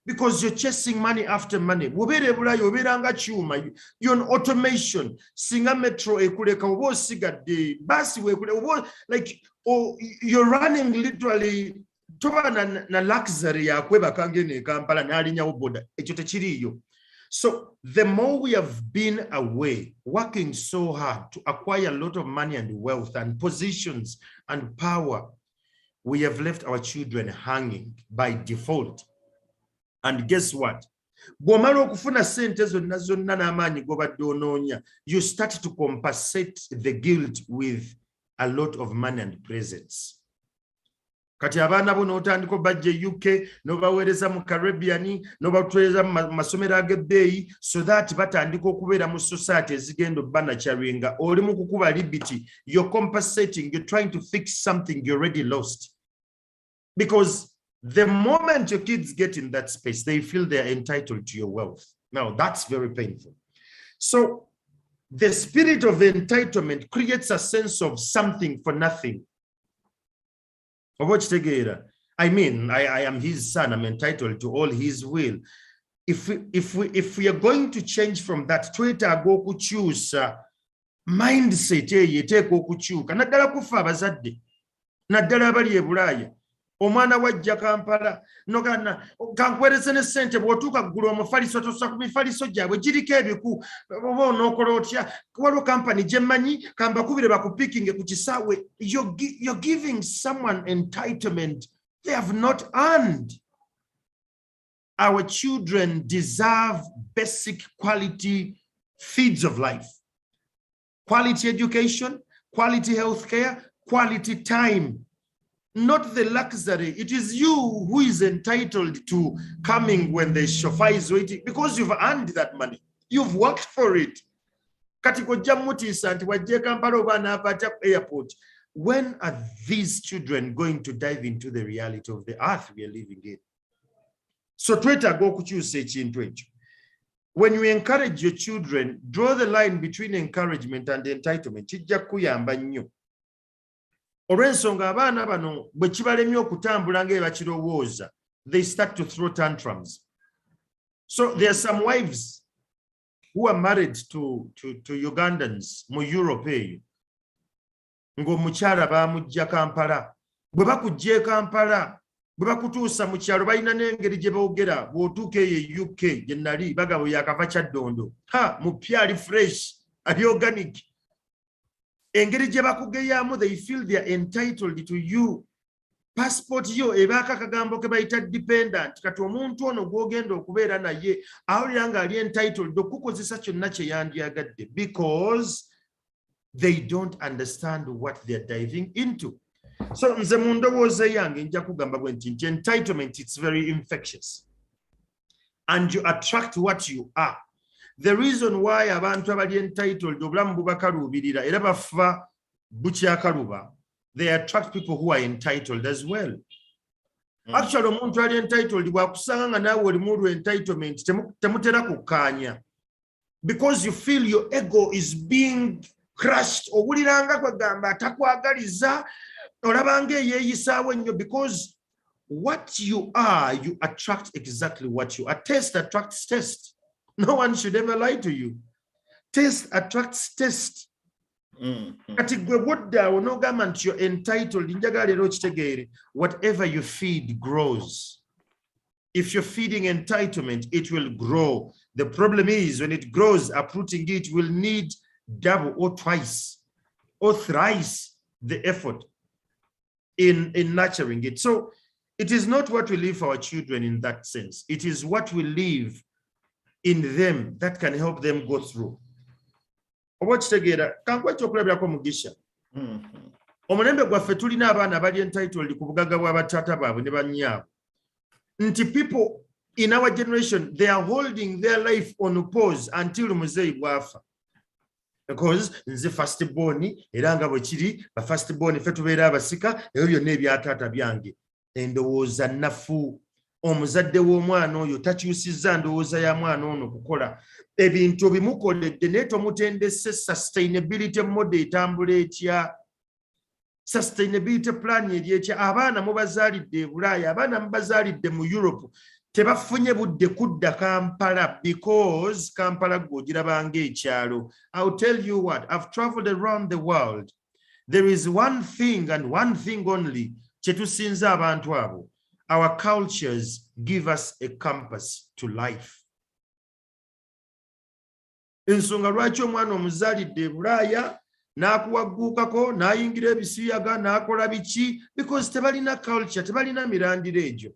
because you're chasing money after money. Bw'obeera e Bulaaya obeera nga kyuma, you're on automation. Singa metro ekuleka oba osigadde basi wekuleka like you're running literally toba na luxury ya kwebaka ngene Kampala n'alinyawo boda ekyo tekiriyo. So the more we have been away working so hard to acquire a lot of money and wealth and positions and power, we have left our children hanging by default. And guess what? Bw'omala okufuna sente zonna n'amaanyi g'obadde onoonya, you start to compensate the guilt with a lot of money and presents. Kati abaana bo n'otandika bajja UK n'obaweereza mu Caribbean n'obatweza mu masomero ag'ebbeeyi so that batandika okubeera mu society ezigenda obanakyalwenga oli mu kukuba libiti. You're compensating, you're trying to fix something you already lost. Because the moment your kids get in that space, they feel they're entitled to your wealth. Now, that's very painful. So the spirit of entitlement creates a sense of something for nothing. I mean, I am his son. I'm entitled to all his will. If we are going to change from that, Twitter go ku choose mindset yete go ku chuka. Naddala kufa abazadde. Naddala abali e Bulaaya. Omwana wajja Kampala nogana kankwereze ne sente bw'otuuka ggulu omufaliso tosa ku mifaliso gyabwe giriko ebiku oba onookola otya waliwo kampani gye mmanyi kambakubire bakupikinge ku kisaawe. You're giving someone entitlement they have not earned. Our children deserve basic quality feeds of life. quality education, quality healthcare, quality time. Not the luxury. It is you who is entitled to coming when the chauffeur is waiting because you've earned that money. You've worked for it. Airport. When are these children going to dive into the reality of the earth we are living in? So Twitter go choose when you encourage your children, draw the line between encouragement and entitlement. They start to throw tantrums. So there are some wives who are married to Ugandans mu Europe eyo ng'omukyala bamujja Kampala bwe bakujja Kampala bwe bakutuusa mu kyalo balina n'engeri gye boogera bw'otuuka eyo UK gye nnali bagabo yakava Kyaddondo mupya ali fresh ali organic engeri gye bakugeyaamu they feel they are entitled to you. Passport yo ebaaka akagambo ke bayita dependent kati omuntu ono gw'ogenda okubeera naye awulira nga ali entitled okukozesa kyonna kye yandyagadde because they don't understand what they're diving into. So nze mu ndowooza yange nja kugamba bwe nti entitlement, it's very infectious and you attract what you are. The reason why abantu abali entitled obulamu bubakaluubirira era bafa bukyakaluba, they attract people who are entitled as well. Actually, omuntu ali entitled bwakusanga nga naawe oli mu entitlement temutera kukkaanya because you feel your ego is being crushed. Owuliranga kwegamba atakwagaliza olabanga eyeeyisaawo ennyo because what you are, you attract exactly what you are. Taste attracts taste. No one should ever lie to you. Taste attracts taste. Kati gwe buddawo n'ogamba nti you're entitled, njagala leero okitegeere, whatever you feed grows. If you're feeding entitlement, it will grow. The problem is when it grows, uprooting it will need double or twice or thrice the effort in nurturing it. So it is not what we leave for our children in that sense. It is what we leave in them that can help them go through. Obokitegeera kankwekyo okulabirako mugisha omulembe gwaffe tulina abaana bali entitled ku bugagga bw'abataata baabwe ne bannyaabwe nti people in our generation they are holding their life on pause until muzeeyi bwafa because nze first born era nga bwe kiri ba first born ffe tubeera abasika ebyo byonna ebyataata byange endowooza nnafu omuzadde w'omwana oyo takyusizza ndowooza ya mwana ono kukola ebintu bimukoledde naye tomutendese sustainability model etambula etya sustainability plan eri etya abaana mubazaalidde e Bulaaya abaana mubazaalidde mu Europe tebafunye budde kudda Kampala because Kampala gw'ogirabanga ekyalo. I'll tell you what, I've traveled around the world. There is one thing and one thing only kye tusinza abantu abo. Our cultures give us a compass to life. Ensonga lwaki omwana omuzaalidde e Bulaaya n'akuwagguukako n'ayingira ebisiyaga n'akola biki because tebalina culture, tebalina mirandira egyo.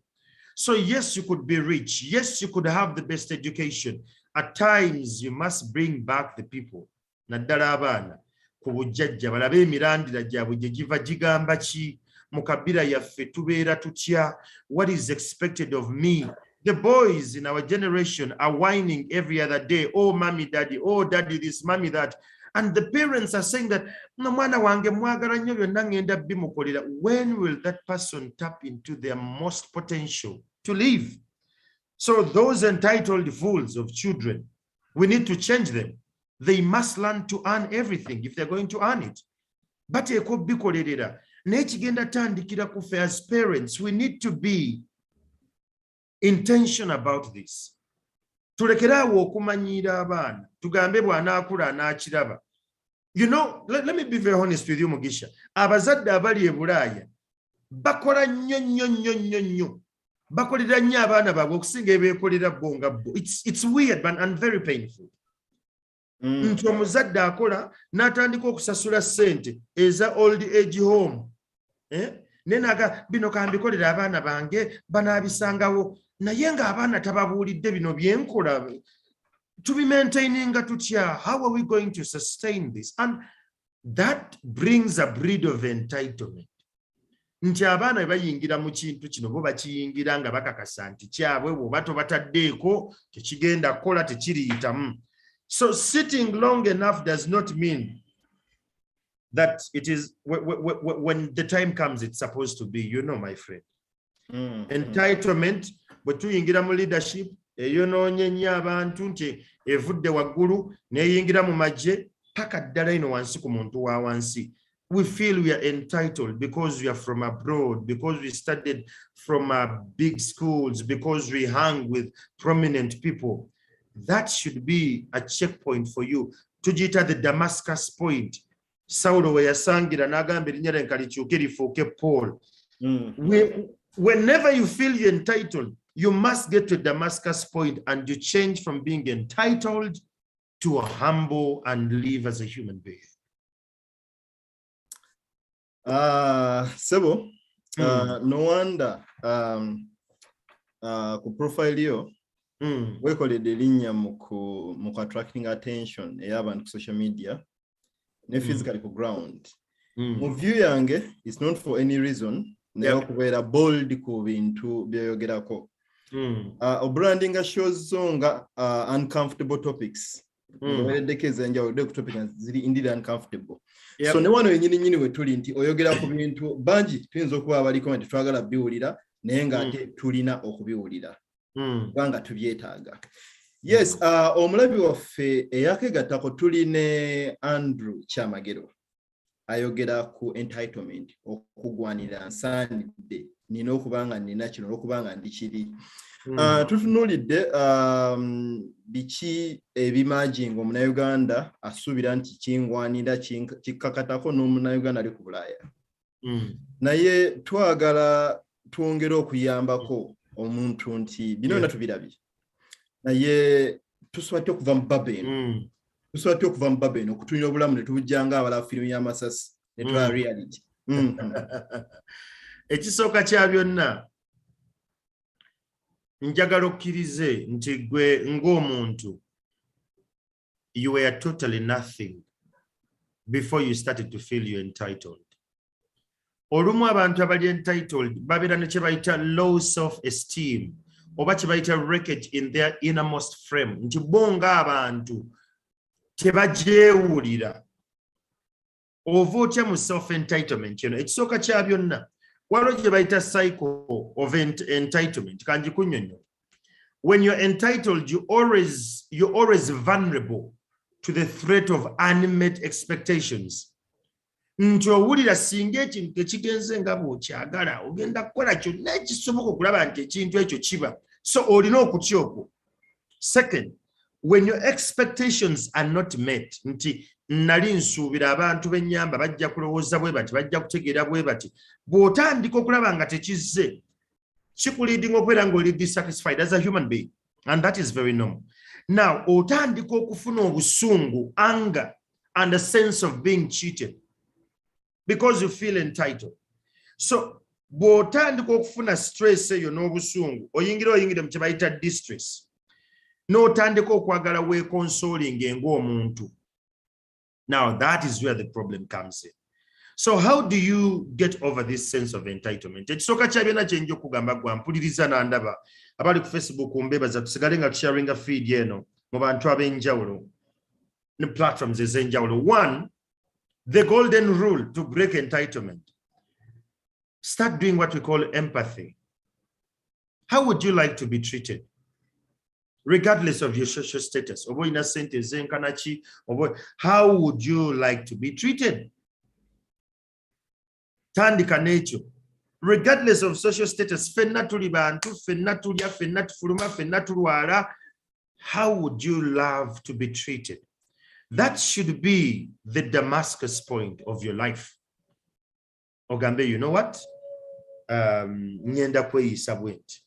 So yes, you could be rich. Yes, you could have the best education. At times, you must bring back the people. Naddala abaana ku bujjajja balabe emirandira gyabwe gye giva gigamba ki mu kabira yaffe tubeera tutya. What is expected of me? The boys in our generation are whining every other day. Oh, mommy, daddy. Oh, daddy this, mommy that. And the parents are saying that, no mwana wange mwagala nnyo byonna ngenda bimukolera. When will that person tap into their most potential to live? So those entitled fools of children, we need to change them. They must learn to earn everything if they're going to earn it. But ekobikolerera n'ekigenda tandikira ku ffe as parents, we need to be intentional about this. Tulekeraawo okumanyiira abaana tugambe bw'anaakula anaakiraba. You know, let me be very honest with you, Mugisha. Abazadde abali e Bulaaya bakola nnyo bakolera nnyo abaana baabwe okusinga ebeekolera bo nga bo. It's weird and very painful. Nti omuzadde akola n'atandika okusasula ssente eza old age home. Nenaga bino kambikolera abaana bange banaabisangawo naye nga abaana tababuulidde bino byenkola. to be maintaining tutya, how are we going to sustain this? And that brings a breed of entitlement. Nti abaana bayingira mu kintu kino bo bakiyingira nga bakakasa nti kyabwe bw'oba tobataddeeko tekigenda kukola tekiriyitamu. So sitting long enough does not mean that it is when the time comes it's supposed to be, you know, my friend. Entitlement bwe tuyingira mu leadership eyonoonye nnyo abantu nti evudde waggulu n'eyingira mu magye paka ddala ino wansi ku muntu wa wansi. We feel we are entitled because we are from abroad, because we studied from big schools, because we hang with prominent people. That should be a checkpoint for you. Tujita the Damascus point. Saulo we yasangira n'agamba erinnya lye nkalikyuke lifuuke Paul. Whenever you feel you're entitled, you must get to Damascus point and you change from being entitled to a humble and live as a human being. Sebo, no wonder ku profile yo wekoledde erinnya mu attracting attention ey'abantu ku social media ne physically ku ground. Mu view yange, it's not for any reason naye okubeera bold ku bintu byoyogerako. Obranding shows nga uncomfortable topics. Ziri indeed uncomfortable. So ne wano yenyini we tuli nti oyogera ku bintu bangi tuyinza okuba abaliko nti twagala biwulira naye nga ate tulina okubiwulira kubanga tubyetaaga. Yes, omulabi waffe eyakegattako tuli ne Andrew Kyamagero ayogera ku entitlement, okugwanira nsaanidde nina okubanga nina kino olwokubanga ndi kiri. Tutunuulidde biki ebimajinga omunnayuganda asuubira nti kingwanira kikkakatako n'omunnayuganda ali ku Bulaaya. Naye twagala twongere okuyambako omuntu nti bino byonna tubirabye naye tuswate okuva mu babeno. Tuswate okuva mu babeno okutunira obulamu ne tubujjanga abala firimu y'amasasi ne twa reality. Ekisooka kya byonna njagala okkirize nti gwe ng'omuntu you were totally nothing before you started to feel you entitled. Olumu abantu abali entitled babeera ne kye bayita low self-esteem oba kye bayita wreckage in their innermost frame nti bo ng'abantu tebagyewulira. Ova otya mu self-entitlement kino ekisooka kya byonna waliwo gye bayita cycle of entitlement. Kanji kunnyonnyola. When you're entitled, you're always vulnerable to the threat of unmet expectations. Nti owulira singa ekintu tekigenze nga bw'okyagala ogenda kukola kyonna ekisoboka okulaba nti ekintu ekyo kiba. So olina okutya okwo. Second, when your expectations are not met, nti nali nsuubira abantu b'ennyamba bajja kulowooza bwe bati bajja kutegeera bwe bati bw'otandika okulaba nga tekizze kikuleadinga okubeera ng'oli dissatisfied as a human being, and that is very normal. Now otandika okufuna obusungu, anger and a sense of being cheated because you feel entitled. So bw'otandika okufuna stress eyo n'obusungu oyingire mu kye bayita distress n'otandika okwagala weeconsoling ng'omuntu. Now that is where the problem comes in. So how do you get over this sense of entitlement? Ekisooka kya byonna kye nja okugamba gwa mpuliriza n'andaba abali ku Facebook mbebaza tusigale nga tusharinga feed eno mu bantu ab'enjawulo ne platforms ez'enjawulo. One, the golden rule to break entitlement. Start doing what we call empathy. How would you like to be treated? Regardless of your social status, how would you like to be treated? Tandika n'ekyo. Regardless of social status, fenna tuli bantu, fenna tulya, fenna tufuluma, fenna tulwala, how would you love to be treated? That should be the Damascus point of your life. Ogambe, you know what? Ngenda kweyisa bwenti.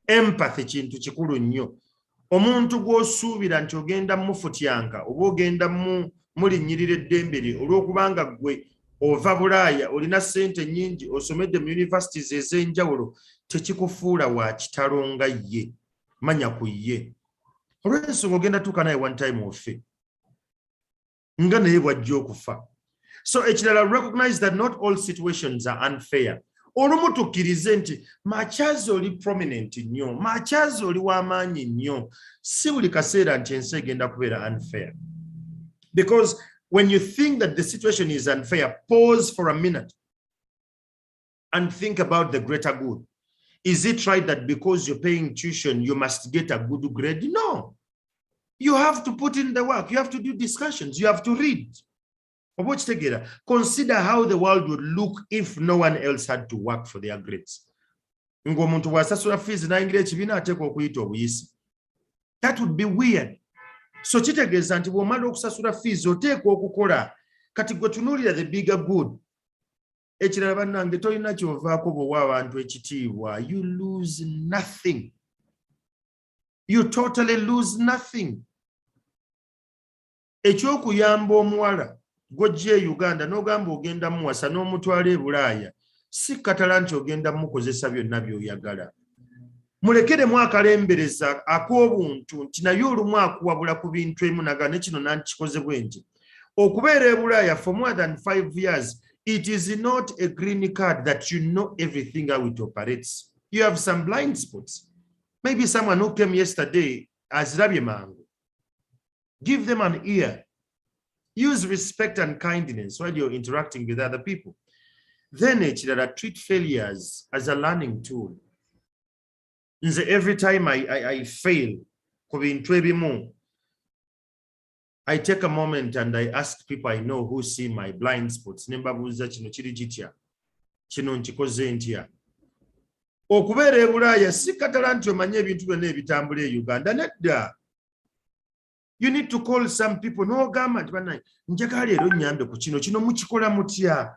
Empathy kintu kikulu nnyo. Omuntu gw'osuubira nti ogenda mufutyanka oba ogenda mulinnyirira eddembe lye olw'okubanga gwe ova Bulaaya olina ssente nnyingi osomedde mu universities ez'enjawulo tekikufuula wa kitalo nga ye. Manya ku ye. olw'ensonga ogenda tuuka naye one time ofe nga naye bw'ajja okufa. So ekirala, recognize that not all situations are unfair. Olumu tukkirize nti Makyazi oli prominent nnyo, Makyazi oli w'amaanyi nnyo, si buli kaseera nti ensi egenda kubeera unfair. Because when you think that the situation is unfair, pause for a minute and think about the greater good. Is it right that because you're paying tuition, you must get a good grade? No. You have to put in the work. You have to do discussions. You have to read. Consider how the world would look if no one else had to work for their grades. That would be weird. So kitegeeza nti bw'omala okusasula fees oteekwa okukola kati gwe tunuulira the bigger good. Ekirala bannange tolina kyovaako bw'owa abantu ekitiibwa. You lose nothing. You totally lose nothing. Ekyokuyamba omuwala gw'ojja e Uganda n'ogamba ogenda muwasa n'omutwala e Bulaaya si katala nti ogenda mukozesa byonna by'oyagala. Mulekeremu akalembereza ak'obuntu nti naye olumu akuwabula ku bintu emu naga ne kino nankikoze bwe nti. Okubeera e Bulaaya for more than 5 years, it is not a green card that you know everything how it operates. You have some blind spots. Maybe someone who came yesterday as Rabbi Mango. Give them an ear. Use respect and kindness while you're interacting with other people. Then treat failures as a learning tool. Every time I fail, I take a moment and I ask people I know who see my blind spots. Okubeera e Bulaaya si katala nti omanye ebintu byonna ebitambula e Uganda. Nedda. You need to call some people. N'ogamba nti bannange njagala leero nnyambe ku kino mukikola mutya?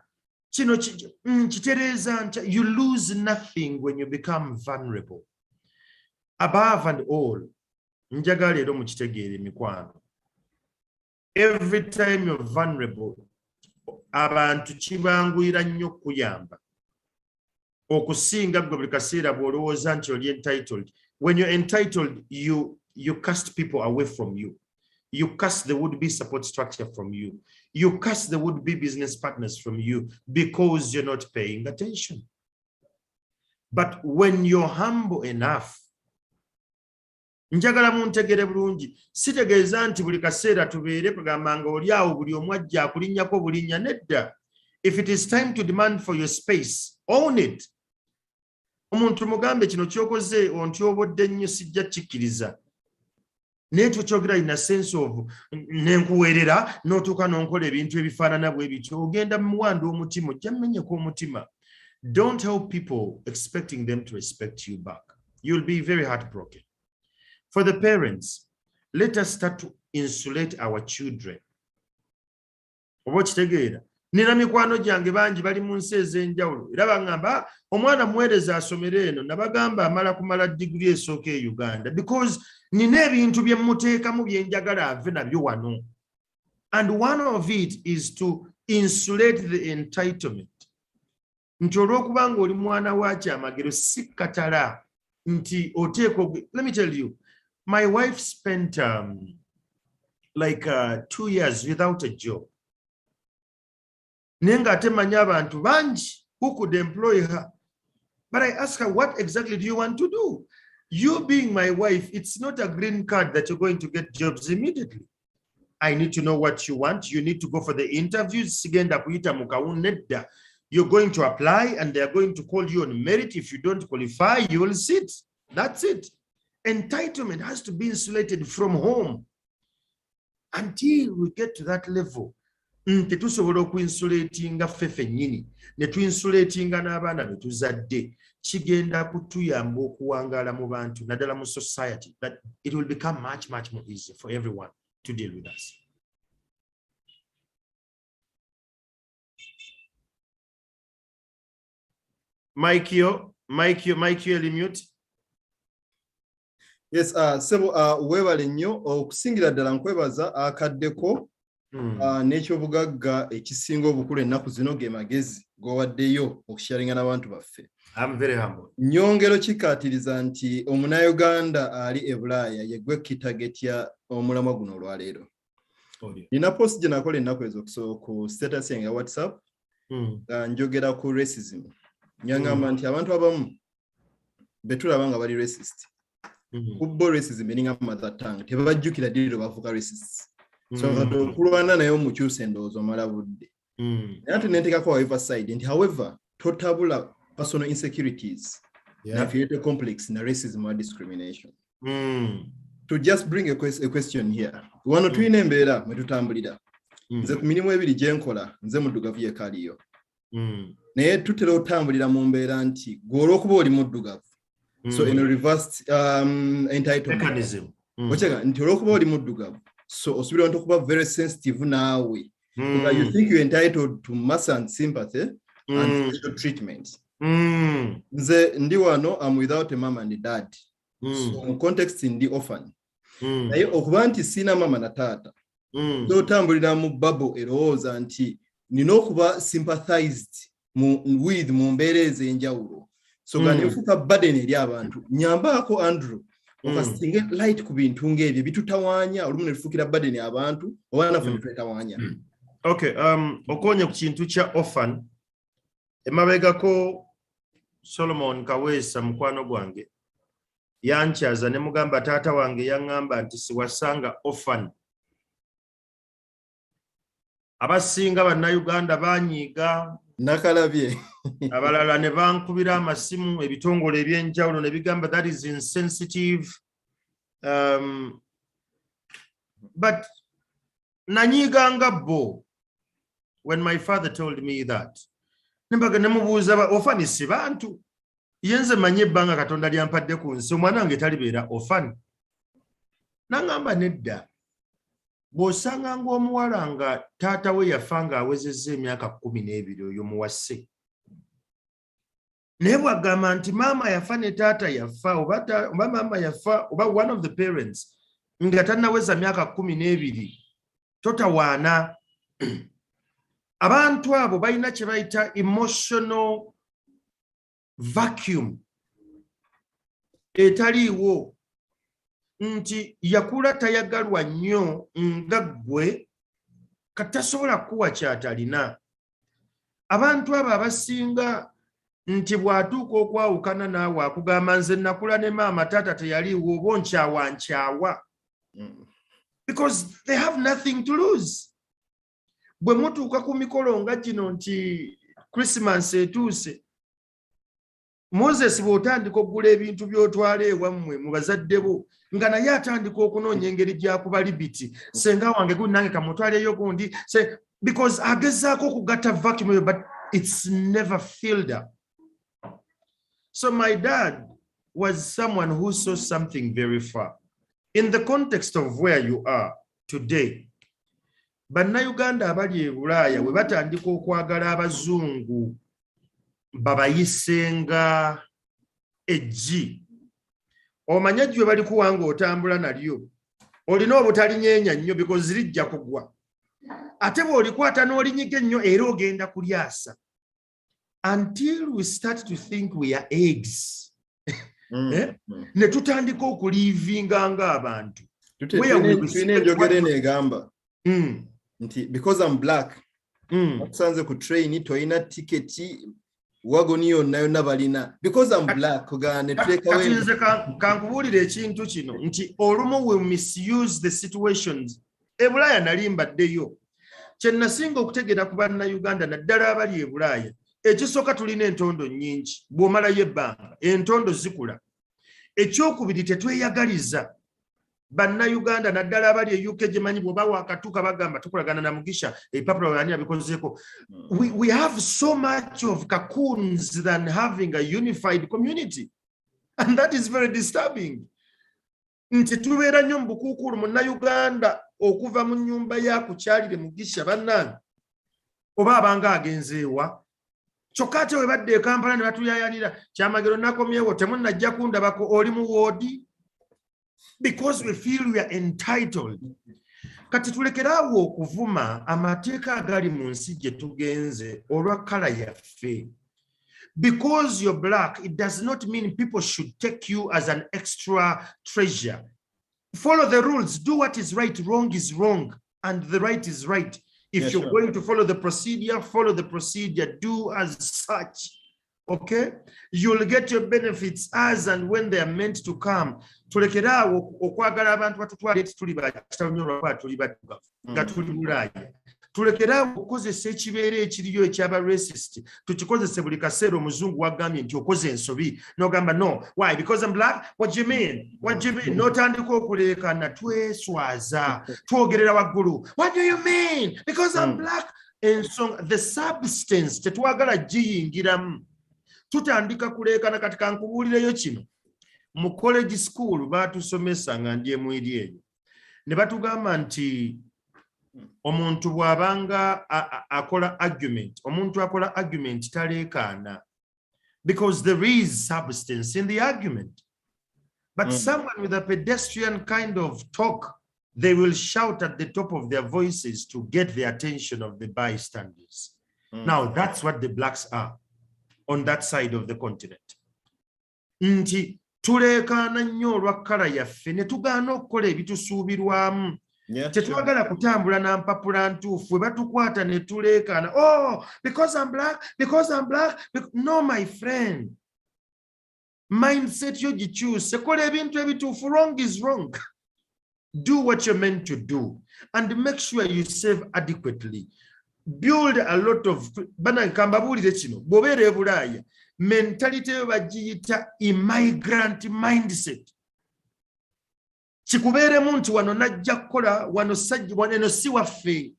Kino kitereeza ntya? You lose nothing when you become vulnerable. Above and all, njagala leero mukitegeere mikwano. Every time you're vulnerable, abantu kibanguyira nnyo kuyamba. Okusinga gwe buli kaseera bw'olowooza nti oli entitled. When you're entitled, you cast people away from you. You cast the would-be support structure from you. You cast the would-be business partners from you because you're not paying attention. But when you're humble enough, njagala muntegere bulungi, sitegeeza nti buli kaseera tubeere kugambanga oli awo buli omu ajja akulinnyako bulinnya. Nedda. If it is time to demand for your space, own it. Omuntu mugambe kino kyokoze ontyobodde nnyo sijja kikkiriza. Naye tokyogera in a sense of nenkuweerera n'otuuka n'onkola ebintu ebifaanana bwe bityo. Ogenda mu muwanda omutima ojja mmenyeko omutima. Don't help people expecting them to respect you back. You'll be very heartbroken. For the parents, let us start to insulate our children. Oba kitegeera. Nina mikwano gyange bangi bali mu nsi ez'enjawulo era baŋŋamba omwana muweereza asomera eno nabagamba amala kumala diguli esooka e Uganda because nina ebintu bye muteekamu bye njagala ave nabyo wano. And one of it is to insulate the entitlement. Nti olw'okubanga oli mwana wa Kyamagero si katala nti oteekwa. Let me tell you, my wife spent 2 years without a job. Nenga atemanya abantu bangi who could employ her. But I asked her, what exactly do you want to do? You being my wife, it's not a green card that you're going to get jobs immediately. I need to know what you want. You need to go for the interviews. You're going to apply and they're going to call you on merit. If you don't qualify, you will sit. That's it. Entitlement has to be insulated from home until we get to that level. Tetusobola okuinsulatinga ffe ffennyini ne tuinsulatinga n'abaana be tuzadde kigenda kutuyamba okuwangaala mu bantu naddala mu society, that it will become much more easier for everyone to deal with us. Mike, mute. Yes, sebo weebale nnyo okusingira ddala nkwebaza akaddeko n'ekyobugagga ekisinga obukulu ennaku zino ge magezi g'owaddeyo okusharinga n'abantu baffe. I'm very humble. Nyongero kikkaatiriza nti omunnayuganda ali e Bulaaya ye gwe kitagetya omulamwa guno olwaleero. Nina post gye nakola ennaku ezo ku status yange ya WhatsApp nga njogera ku racism. Nyangamba nti abantu abamu betulaba nga bali racist. Kubbo racism eninga mother tongue tebajjukira ddiiro bavuga racist. So okulwana naye omukyusa endowooza omala budde. Naye ate nenteekako however side nti however totabula personal insecurities na create a complex na racism or discrimination. To just bring a question here. Wano tulina embeera mwe tutambulira. Nze ku mirimu ebiri gye nkola nze muddugavu ye kaliyo. Naye tutera otambulira mu mbeera nti gwe olw'okuba oli muddugavu. So in a reversed entitlement mechanism. Ochega nti olw'okuba oli muddugavu. So osubira okuba very sensitive naawe. Because you think you're entitled to mercy and sympathy and special treatment. Nze ndi wano I'm without a mom and dad. So in context ndi orphan. Naye okuba nti sina mama na taata. Otambulira mu bubble erowooza nti nina okuba sympathized with mu mbeera ez'enjawulo. So nga nefuuka burden eri abantu. Nyambaako Andrew. Okasinge light ku bintu ng'ebyo bitutawaanya olumu ne tufuukira burden abantu oba naffe ne twetawaanya. Okay, okoonye ku kintu kya orphan. Emabegako Solomon Kaweesa mukwano gwange yankyaza ne mugamba taata wange yaŋŋamba nti siwasanga orphan. Abasinga bannayuganda banyiiga nakalabye abalala ne bankubira amasimu ebitongole ebyenjawulo ne bigamba that is insensitive. But nanyiiganga bo when my father told me that. Nembaga nemubuuza orphan si bantu. Yenze manye ebbanga Katonda lyampadde ku nsi omwana wange talibeera orphan. Nangamba nedda. Bw'osanga ng'omuwala nga taata we yafa ng'awezezza emyaka 12 oyo muwase. Naye bw'agamba nti maama yafa ne taata yafa oba maama yafa oba one of the parents nga tannaweza myaka 12 totawaana. Abantu abo balina kye bayita emotional vacuum etaliiwo nti yakula tayagalwa nnyo nga ggwe katasobola kuwa kyatalina. Abantu abo abasinga nti bw'atuuka okwawukana naawe akugamba nze nakula ne maama taata teyaliiwo oba nkyawa because they have nothing to lose. Bwe mutuuka ku mikolo nga gino nti Christmas etuuse, Moses bw'otandika okugula ebintu by'otwala ewammwe mu bazadde bo nga naye atandika okunoonya engeri gy'akuba libiti. Senga wange gundi nange kamutwaleyo gundi because agezaako okugatta vacuum but it's never filled up. So my dad was someone who saw something very far. In the context of where you are today, bannayuganda abali e Bulaaya we batandika okwagala abazungu babayisenga ejji, omanya gye bali kuwanga otambula nalyo olina obutalinyeenya nnyo because lijja kugwa, ate bw'olikwata n'olinyiga ennyo era ogenda kulyasa until we start to think we are eggs. Ne tutandika okuliivinga ng'abantu. Tulina enjogera negamba nti because I'm black okusanze ku train toyina tiketi wagoni yonna balina because I'm black kugane tulekawe. Nze kankubuulira ekintu kino nti olumu we misuse the situations. E Bulaaya nali mbaddeyo, kye nasinga okutegeera ku bannayuganda naddala abali e Bulaaya, ekisooka tulina entondo nnyingi. Bw'omalayo ebbanga entondo zikula. Ekyokubiri tetweyagaliza. Bannayuganda naddala abali e UK gyemanyi bw'oba wakatuuka bagamba tukolagana na Mugisha ebipapula bwe ani abikozeeko. We have so much of cocoons than having a unified community, and that is very disturbing. Nti tubeera nnyo mu bukuukulu munnayuganda okuva mu nnyumba ya kukyalire Mugisha bannange oba abanga agenze ewa kyokka ate we badde e Kampala ne batuyayanira Kyamagero nakomyewo temunnajja kundabako oli mu woodi. Because we feel we are entitled. kati tulekeraawo okuvuma amateeka agali mu nsi gye tugenze olwa kala yaffe. Because you're black, it does not mean people should take you as an extra treasure. Follow the rules. Do what is right. Wrong is wrong. And the right is right. If you're going to follow the procedure. Do as such. Okay? You'll get your benefits as and when they are meant to come. Tulekeraawo okwagala abantu batutwale tuli bakitawunyolwa tuli baddugavu nga tuli Bulaaya. Tulekeraawo okukozesa ekibeera ekiriyo ekyaba racist tukikozese buli kaseera omuzungu wagambye nti okoze ensobi n'ogamba no. Why? Because I'm black? What do you mean? What do you mean? N'otandika okuleekana tweswaza twogerera waggulu. What do you mean? Because I'm black. Ensonga the substance tetwagala giyingiramu. Tutandika kuleekana kati kankubuulireyo kino. Mu college school baatusomesa nga ndi emwiri eyo ne batugamba nti omuntu bw'abanga akola argument, omuntu akola argument taleekaana because there is substance in the argument. But someone with a pedestrian kind of talk, they will shout at the top of their voices to get the attention of the bystanders. Now that's what the blacks are on that side of the continent. Nti tuleekaana nnyo olwa kala yaffe ne tugaana okukola ebitusuubirwamu. Tetwagala kutambula na mpapula ntuufu batukwata ne tuleekaana. Oh, because I'm black. No, my friend. Mindset yo gikyuse. Kola ebintu ebituufu. Wrong is wrong. Do what you're meant to do and make sure you save adequately. Build a lot of banankambabuulire kino bw'obeera e Bulaaya mentality yo bagiyita immigrant mindset. Kikubeeremu nti wano najja kukola wano si waffe.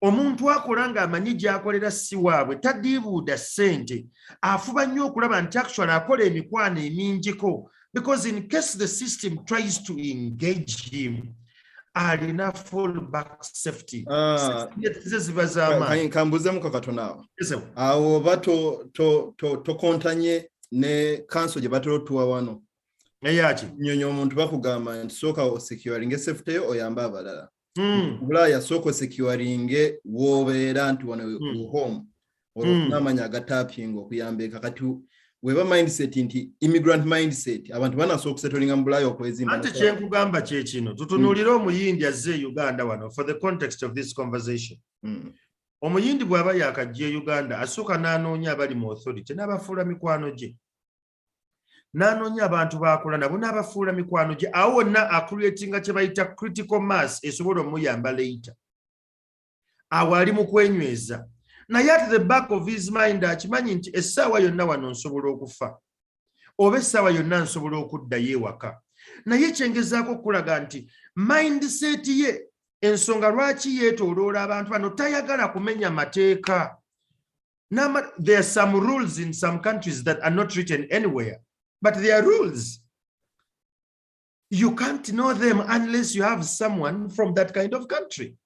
Omuntu akola ng'amanyi gy'akolera si waabwe tadiibuuda ssente afuba nnyo okulaba nti actually akola emikwano emingiko because in case the system tries to engage him alina fallback safety. Kambuzemu kakatonawo. Awo oba tokontanye ne council gye batera otuwa wano. Eyaki? Nnyonyo omuntu bakugamba nti sooka osecuringe safety yo oyambe abalala. Bulaaya sooka osecuringe w'obeera nti wano home. N'amanya agataapinga okuyambeka kati weba mindset nti immigrant mindset abantu banasooka okusettlinga mu Bulaaya okwezimba. Ate kyenkugamba kye kino tutunuulire omuyindi azze e Uganda wano for the context of this conversation. Omuyindi bw'aba yakajja e Uganda asooka n'anoonya abali mu authority n'abafuula mikwano gye. N'anoonya abantu baakola nabo n'abafuula mikwano gye. Awo wonna acreatinga kye bayita critical mass esobola omuyamba later. Awo ali mu kwenyweza. Naye at the back of his mind akimanyi nti essaawa yonna wano nsobola okufa. Oba essaawa yonna nsobola okuddayo ewaka. Naye kyengezaako okulaga nti mindset ye ensonga lwaki yeetooloola abantu bano tayagala kumenya mateeka. There are some rules in some countries that are not written anywhere, but they are rules. You can't know them unless you have someone from that kind of country.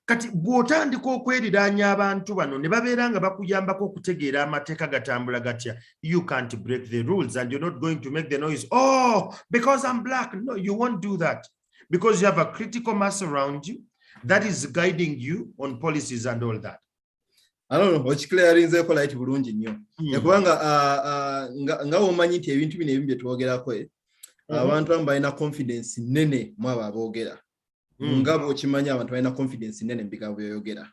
Kati bw'otandika okweriraanya abantu bano ne babeera nga bakuyambako okutegeera amateeka gatambula gatya. You can't break the rules and you're not going to make the noise. Oh, because I'm black. No, you won't do that. Because you have a critical mass around you that is guiding you on policies and all that. I don't know, okiclearinze ko light bulungi nnyo. Yakubanga nga omanyi nti ebintu bino ebimu bye twogerako abantu abo balina confidence nene mu abo aboogera. Nga bw'okimanyi abantu balina confidence nene mu bigambo by'oyogera.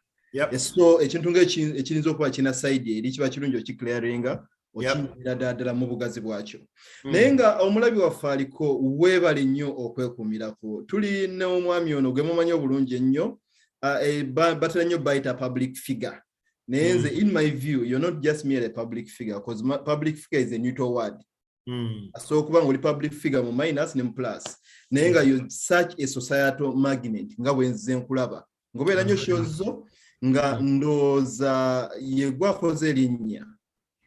So ekintu ng'ekirinza okuba kina side eri kiba kirungi okiclearinga okinyumira ddala mu bugazi bwakyo. Naye nga omulabi waffe aliko weebale nnyo okwekuumirako. Tuli n'omwami ono gwe mumanyi obulungi ennyo batera nnyo bayita public figure. In my view, you're not just merely a public figure because public figure is a neutral word. So kuba ngoli public figure mu minus ne plus. Nenga you're such a societal magnet nga bwenze nkulaba. Ngobeera nnyo shozo nga ndoza yegwa koze linnya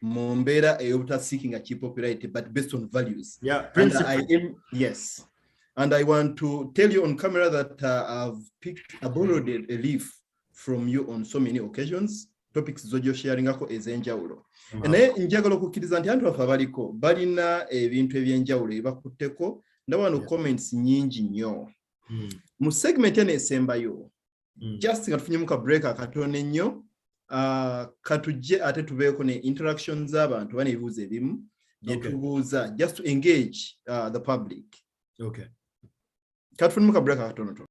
mu mbeera eyobuta seeking a cheap popularity but based on values. Yeah, yes. And I want to tell you on camera that I've borrowed a leaf from you on so many occasions. Topics zojo sharing ako ezenjawulo. Naye njagala okukkiriza nti abantu bafa balina ebintu ebyenjawulo ebibakutteko ndaba no comments nyingi nnyo Mu segment eno esembayo just katufunye mu ka break akatono ennyo katujje ate tubeeko ne interactions z'abantu bane ebibuuzo ebimu bye tubuuza just to engage the public. Okay. Katufunye mu ka break akatono.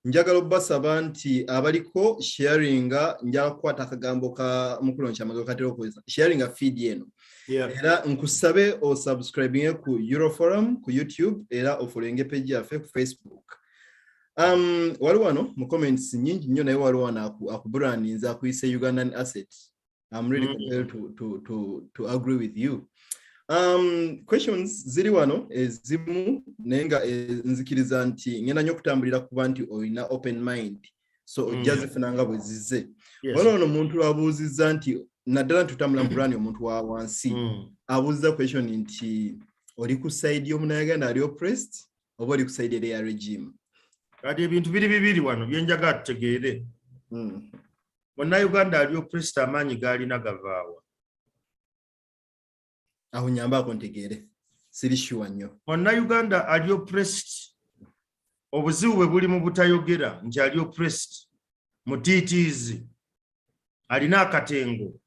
Njagala obbasaba nti abaliko sharinga njagala kukwata akagambo ka mukulu wa Kyamagero katera okukozesa sharinga feed eno. Era nkusabe osubscribinge ku Euroforum ku YouTube era ofolenge page yaffe ku Facebook. Waliwo wano mu comments nyingi nnyo naye waliwo wano akubrandinza akuyise Ugandan asset. I'm really compelled to agree with you. Questions ziri wano ezimu nenga nzikiriza nti ngenda nnyo kutambulira kuba nti oyina open mind so ojazifunanga bwe zize. Wano omuntu abuuzizza nti naddala tutambula mu brand omuntu wa wansi abuuza question nti oli ku side y'omunauganda ali oppressed oba oli ku side ya regime. Kati ebintu biri bibiri wano byenjaga tutegeere. Munauganda ali oppressed amaanyi gaalina gavaawa. Aho nyambako ntegeere siri sure nnyo. Munauganda ali oppressed obuzibu bwe buli mu butayogera nti ali oppressed mutiitiizi alina akatengo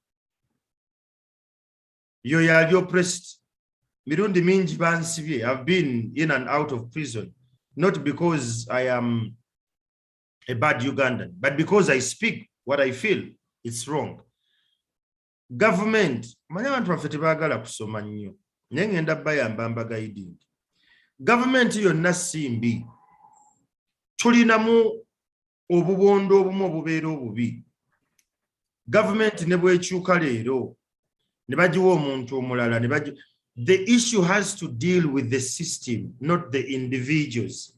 yo yali oppressed mirundi mingi bansibye. I've been in and out of prison not because I am a bad Ugandan but because I speak what I feel it's wrong. Government manya abantu baffe tebaagala kusoma nnyo naye ngenda bayamba mbagaiding. Government yonna simbi tulinamu obubondo obumu obubeera obubi. Government ne bwekyuka leero ne bagiwa omuntu omulala ne bagi. The issue has to deal with the system not the individuals.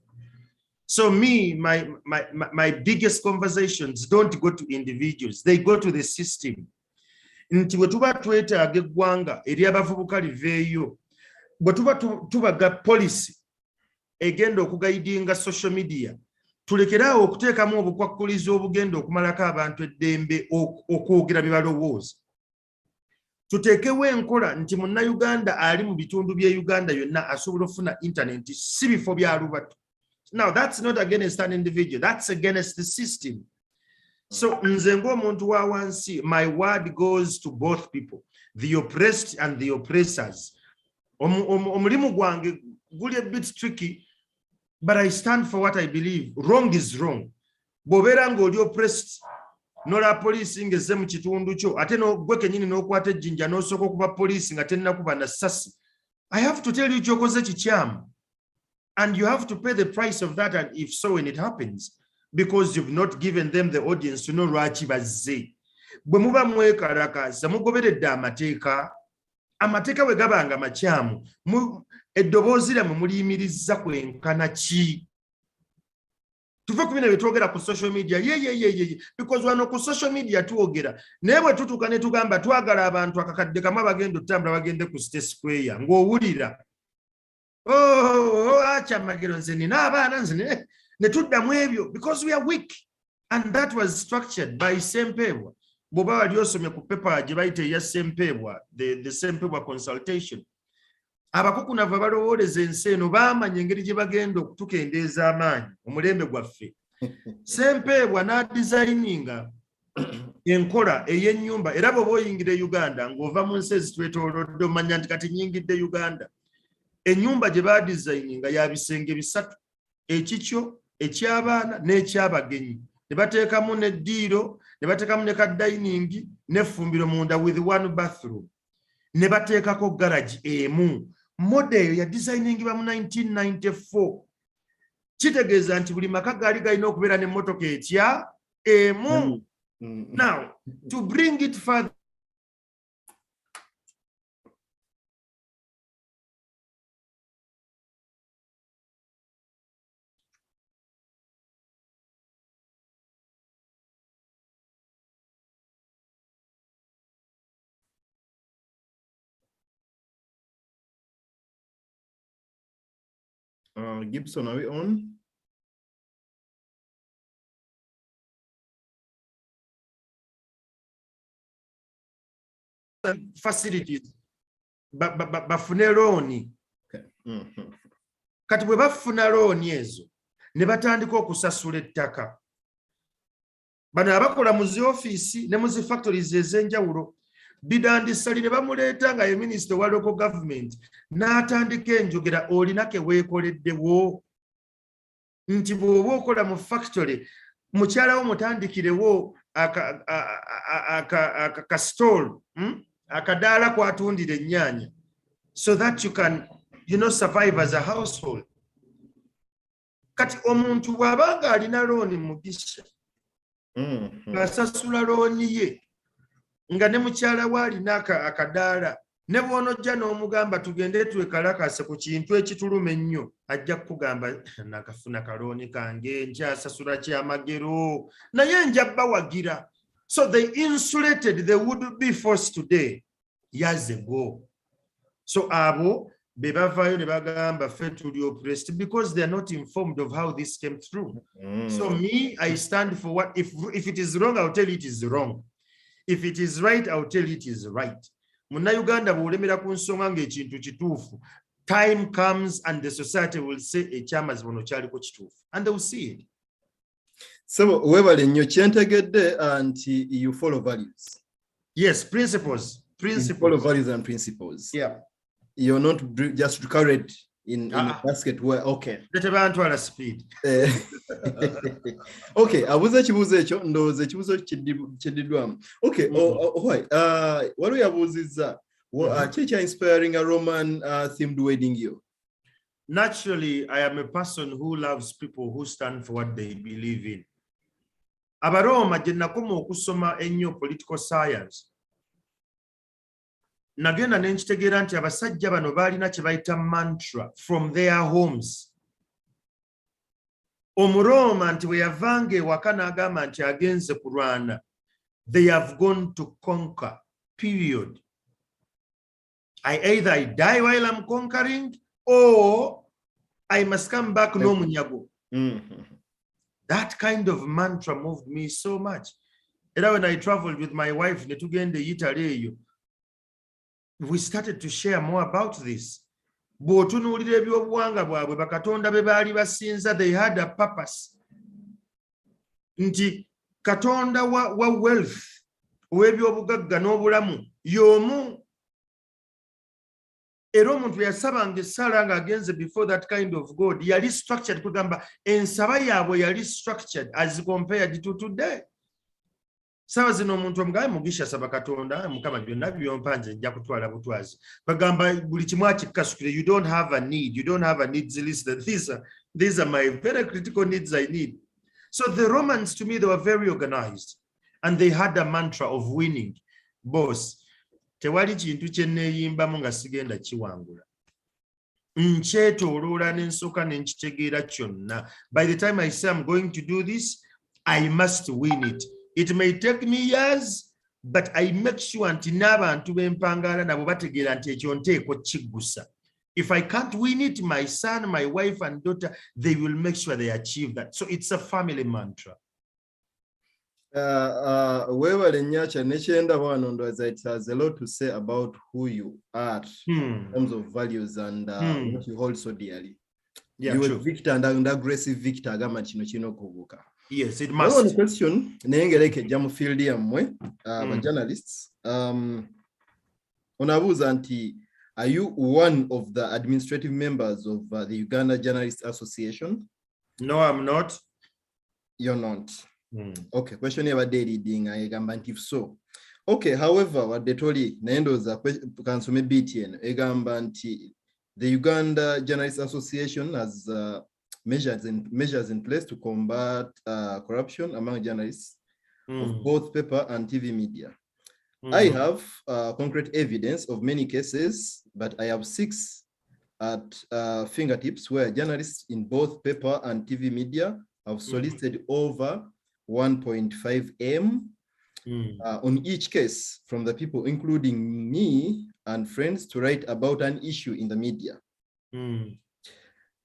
So me my biggest conversations don't go to individuals, they go to the system. Nti bwe tuba twetaaga eggwanga eri abavubuka liveeyo bwe tuba tubaga policy egenda okugaidinga social media tulekeraawo okuteekamu obukwakkulizo obugenda okumalako abantu eddembe okwogera bye balowooza. Tuteekewo enkola nti munnayuganda ali mu bitundu bye Uganda yonna asobola okufuna internet si bifo bya lubatu. Now that's not against an individual, that's against the system. So nze ng'omuntu wa wansi, my word goes to both people, the oppressed and the oppressors. Omulimu gwange guli a bit tricky, but I stand for what I believe. Wrong is wrong. Bw'obeera ng'oli oppressed nola poliisi ng'ezze mu kitundu kyo ate gwe kennyini n'okwata ejjinja n'osooka okuba poliisi nga tennakuba na ssasi. I have to tell you ky'okoze kikyamu. And you have to pay the price of that, and if so, when it happens, because you've not given them the audience to know lwaki bazze. Bwe muba mwekalakaasa mugoberedde amateeka, amateeka bwe gabanga makyamu, eddoboozi lyammwe muliyimirizza kwenkana ki? Tuve ku bino bye twogera ku social media, because wano ku social media twogera, naye bwe tutuuka ne tugamba twagala abantu akakadde kamu abagenda otambula bagende ku State Square, ng'owulira Kyamagero nze nina abaana nze ne tuddamu ebyo because we are weak, and that was structured by Sempebwa. Bw'oba wali osomye ku paper gye bayita eya Sempebwa, the Sempebwa consultation, abakukunavu abalowooleza ensi eno baamanya engeri gye bagenda okutukendeeza amaanyi omulembe gwaffe. Sempebwa n'adizayininga enkola ey'ennyumba, era bw'oba oyingira e Uganda ng'ova mu nsi ezitwetoolodde omanya nti kati nyingidde Uganda. Ennyumba gye baadizayininga ya bisenge bisatu, ekikyo eky'abaana n'ekyabagenyi ne bateekamu n'eddiiro ne bateekamu ne ka dining n'effumbiro munda with one bathroom ne bateekako garage emu. Model ya designingibwa mu 1994. Kitegeeza nti buli maka gaali galina okubeera n'emmotoka etya emu. Now, to bring it further, Gibson, are we on? facilities bafune looni. Kati bwe bafuna looni ezo ne batandika okusasula ettaka. Bano abakola mu zi ofiisi ne mu zi factories ez'enjawulo bidandisali ne bamuleeta nga ye minisita wa local government n'atandika enjogera olina ke weekoleddewo nti bw'oba okola mu factory mukyala wo mutandikirewo aka stall akadaala kwatundira ennyaanya so that you can survive as a household. Kati omuntu bw'abanga alina looni mugisha asasula looni ye nga ne mukyala we alina akadaala ne bw'onojja n'omugamba tugende twekalakase ku kintu ekituluma ennyo ajja kukugamba nakafuna kalooni kange nkyasasula Kyamagero naye nja bawagira. So they insulated the would-be force today years ago. So abo be bavaayo ne bagamba ffe tuli oppressed because they are not informed of how this came through. So me, I stand for what if it is wrong, I'll tell you it is wrong. If it is right, I'll tell you it is right. Munnayuganda bw'olemera ku nsonga ng'ekintu kituufu, time comes and the society will say ekyamazima ono kyaliko kituufu and they will see it. So weebale nnyo kyentegedde anti you follow values. Yes, principles. You follow values and principles. Yeah. You're not just carried in a basket where, okay. Tetebantwala speed. Okay, abuze ekibuuzo ekyo ndowooza ekibuuzo kiddiddwamu. Okay, waliwo yabuuzizza ki inspiring a Roman themed wedding yo? Naturally, I am a person who loves people who stand for what they believe in. Abaroma gye nakoma okusoma ennyo political science. Nagenda ne nkitegeera nti abasajja bano baalina kye bayita mantra from their homes. Omuroma nti bwe yavanga ewaka n'agamba nti agenze kulwana, they have gone to conquer, period. Either I die while I'm conquering or I must come back n'omunyago. That kind of mantra moved me so much. Era when I traveled with my wife ne tugenda Italy eyo, we started to share more about this. Bw'otunuulira ebyobuwanga bwabwe bakatonda be baali basinza, they had a purpose. Nti katonda wa wealth, ow'ebyobugagga n'obulamu, y'omu. Era omuntu yasabanga essaala ng'agenze before that kind of God, yali structured, kugamba ensaba yaabwe yali structured as compared to today. Sawa zino omuntu omugabe mugisha saba katonda mukama byonna byompanze nja kutwala butwazi bagamba buli kimu akikasukire. You don't have a need, you don't have a needs list. These are my very critical needs I need. So the Romans, to me, they were very organized and they had a mantra of winning. Boss, tewali kintu kye neeyimbamu nga sigenda kiwangula. Nkyetooloola n'ensooka ne nkitegeera kyonna. By the time I say I'm going to do this, I must win it. It may take me years, but I make sure nti n'abantu b'empangala nabo bategeera nti ekyo nteeko kiggusa. If I can't win it, my son, my wife and daughter, they will make sure they achieve that. So it's a family mantra. Weebale nnyo nekyenda wano ndowooza it has a lot to say about who you are in terms of values and what you hold so dearly. Yeah, you true. were Victor and aggressive Victor agamba kino kino kubuka. Yes, it must. One question, nengereke jamu field yammwe, journalists. Onabuuza nti, are you one of the administrative members of the Uganda Journalists Association? No, I'm not. You're not. Okay, question about daily ding if so. Okay, however, what they told you, Nendoza kansome BTN, the Uganda Journalists Association has measures in place to combat corruption among journalists of both paper and TV media. I have concrete evidence of many cases, but I have 6 at fingertips where journalists in both paper and TV media have solicited over 1.5 M on each case from the people, including me and friends, to write about an issue in the media.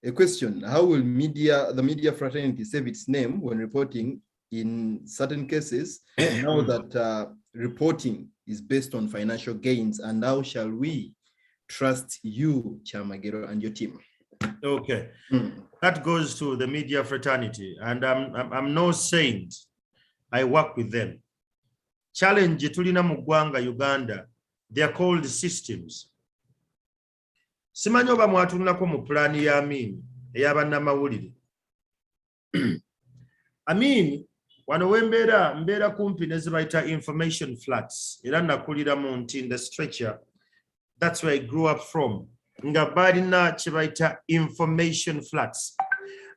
A question: how will the media fraternity save its name when reporting in certain cases now that reporting is based on financial gains? And how shall we trust you, Kyamagero, and your team? Okay, that goes to the media fraternity, and I'm no saint. I work with them. Challenge tulina mu ggwanga Uganda, they are called systems. Simanyi oba mwatunulako mu pulaani ya Amin ey'abannamawulire. Amin wano mbeera kumpi ne ze bayita information flats era nakulira mu Ntinda stretcher. That's where I grew up from. Nga balina kye bayita information flats.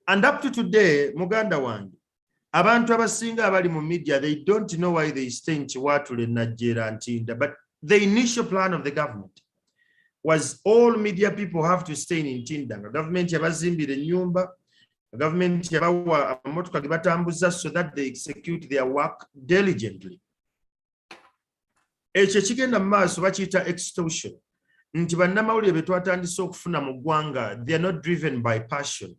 And up to today, Muganda wange, abantu abasinga abali mu media, they don't know why they stay in Chiwatule, Najera, and Ntinda. But the initial plan of the government was all media people have to stay in Ntinda. The government yabazimbira ennyumba, the government yabawa amamotoka ge batambuza so that they execute their work diligently. Ekyo kigenda mu maaso bakiyita extortion. Nti bannamawulire be twatandise okufuna mu ggwanga, they are not driven by passion.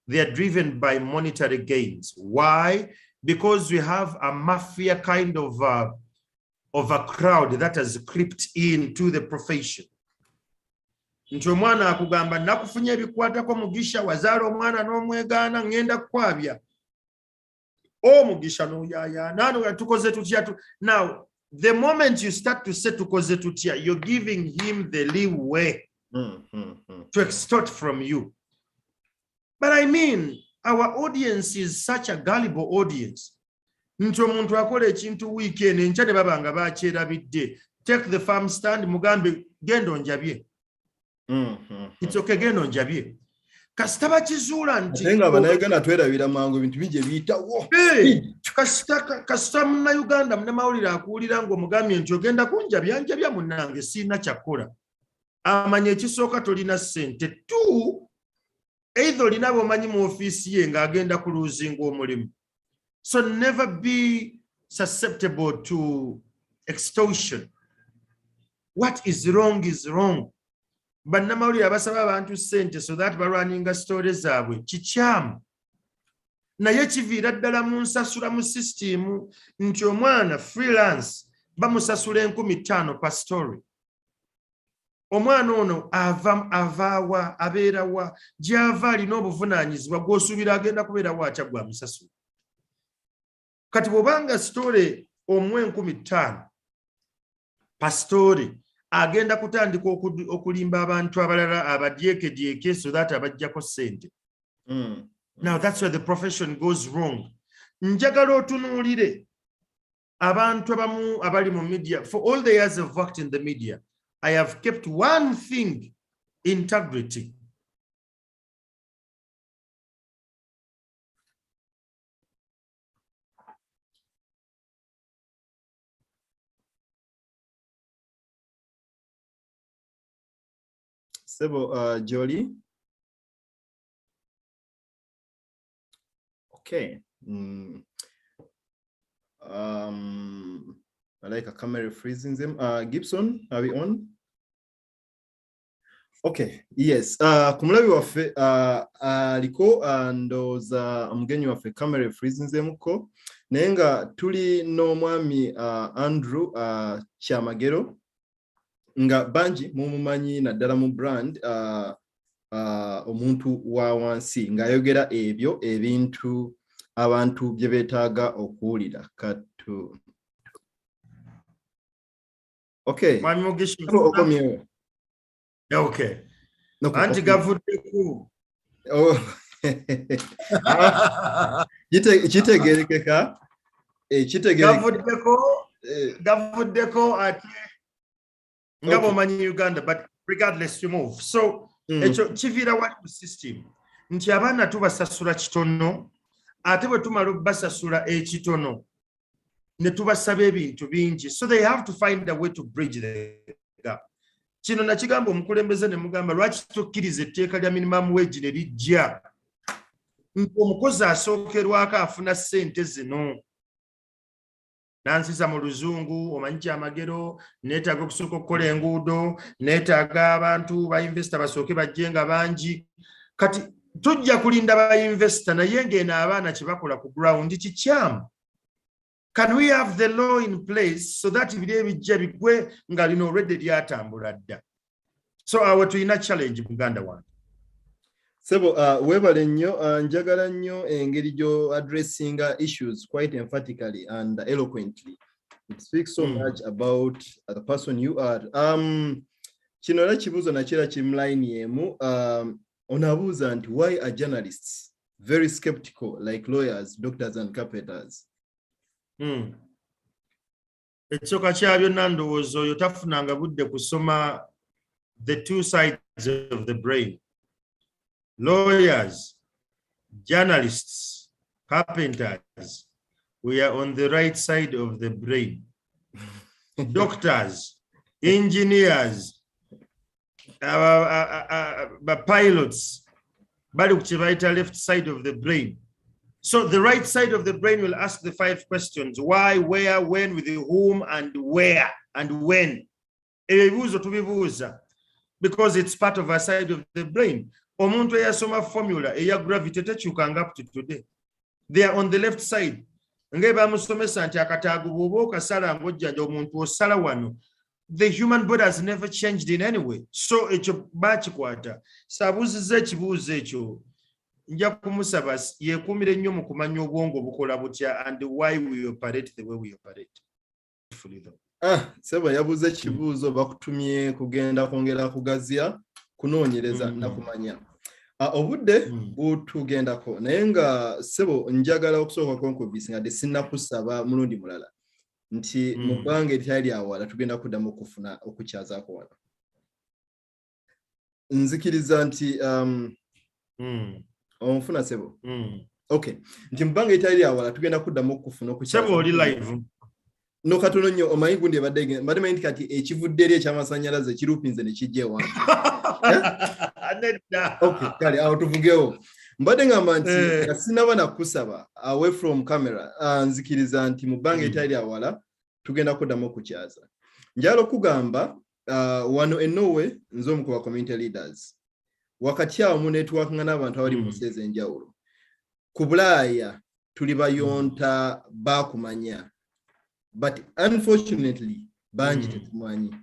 They are driven by monetary gains. Why? Because we have a mafia kind of a crowd that has crept into the profession. Nti omwana akugamba nakufunye ebikwatako Mugisha wazaala omwana n'omwegaana ngenda kwabya. Mugisha n'oyayaana tukoze tutya. Now, the moment you start to say tukoze tutya, you're giving him the leeway to extort from you. But I mean, our audience is such a gullible audience. Nti omuntu akola ekintu weekend enkya ne babanga bakyerabidde. Take the farm stand, mugambe genda onjabye. It's okay, genda onjabye. Kasita bakizuula nti atenga abanayuganda twerabira mangu ebintu bije biyitawo. Kasita munnayuganda munnamawulire akuwulira ng'omugambye nti ogenda kunjabya njabya munnange siina kyakkola. Amanya ekisooka tolina ssente tu. Either olina bw'omanyi mu ofiisi ye ng'agenda kuluzinga omulimu. So never be susceptible to extortion. What is wrong is wrong. Bannamawulire abasaba abantu ssente so that balwaninga stories zaabwe kikyamu. Naye kiviira ddala mu nsasula mu system nti omwana freelance bamusasula 5,000 per story. Omwana ono avaawa abeerawa gy'ava alina obuvunaanyizibwa gw'osuubira agenda kubeerawo atya gwa musasula. Kati bw'obanga story omuwe 5,000 per story agenda kutandika okulimba abantu abalala abadyekedyeke so that abajjako ssente. Now that's where the profession goes wrong. Njagala otunuulire abantu abamu abali mu media. For all the years I've worked in the media, I have kept one thing: integrity. Sebo, Jolie. Okay. I like a camera freezing them. Gibson, are we on? Okay, yes. Kumulabi waffe aliko ndoza omugenyi waffe camera freezing them ko. Naye nga tuli n'omwami Andrew Kyamagero nga bangi mumumanyi naddala mu brand omuntu wa wansi ng'ayogera ebyo ebintu abantu bye beetaaga okuwulira katu. Okay. Mwami Mugisha. Okomyewo. Okay. No, Anti gavuddeku. Oh, kitegerekeka gavuddeko ate nga bw'omanyi Uganda, but regardless you move. So ekyo kiviira wali mu system nti abaana tubasasula kitono ate bwe tumala basasula ekitono ne tubasaba ebintu bingi, so they have to find a way to bridge the gap. Kino nakigamba omukulembeze ne mugamba lwaki tokkiriza etteeka lya minimum wage ne lijja nti omukozi asookerwako afuna ssente zino. Nansiza mu luzungu omanyi Kyamagero neetaaga okusooka okukola enguudo, neetaaga abantu ba investor basooke bajje nga bangi. Kati tujja kulinda ba investor naye ng'eno abaana kye bakola ku ground kikyamu. Can we have the law in place so that biri ebijja bigwe nga lino already lyatambula dda? So awo tulina challenge Buganda wange. Sebo, webale nnyo, njagala nnyo engeri gyo addressing issues quite emphatically and eloquently. It speaks so much about the person you are. Kino era kibuuzo nakira kimulaini emu, onabuuza nti why are journalists very skeptical like lawyers, doctors and carpenters? Ekyoka kya byonna ndowooza oyo tafunanga budde kusoma the two sides of the brain. Lawyers, journalists, carpenters, we are on the right side of the brain. Doctors, engineers, pilots, bali kuchibaita left side of the brain. So the right side of the brain will ask the 5 questions: why, where, when, with whom, and where, and when. Ebibuuzo tubibuuza because it's part of our side of the brain. Omuntu eyasoma formula eya gravity tekyukanga up to today. They are on the left side. Nge bamusomesa nti akataago bw'oba okasala ng'ojjanja omuntu osala wano. The human body has never changed in any way. So ekyo bakikwata. Saabuuzizza ekibuuzo ekyo nja kumusaba yeekuumire nnyo mu kumanya obwongo bukola butya and why we operate the way we operate. Sebo yabuuza ekibuuzo bakutumye kugenda kwongera kugaziya kunoonyereza na kumanya. Obudde butugendako naye nga Sebo njagala okusooka konkubisi nga sinnakusaba mulundi mulala nti mu bbanga eritali awala tugenda kuddamu okufuna okukyazaako wano. Nzikiriza nti onfuna Sebo? Okay. Nti mu bbanga eritali awala tugenda kuddamu okufuna okukyazaako. Sebo oli live. No katono nnyo omanyi gundi ebadde mbadde manyi kati ekivudde eri ekyamasanyalaze kirupinze ne kijja ewange. Okay, kale awo tuvugewo. Mbadde ngamba nti sinaba nakusaba away from camera nzikiriza nti mu bbanga eritali awala tugenda kuddamu okukyaza. Njala okugamba wano enowe nze omu ku ba community leaders. Wakati awo mu networking n'abantu abali mu nsi ez'enjawulo. Ku Bulaaya tuli bayonta bakumanya. But unfortunately, banji tetumanyi.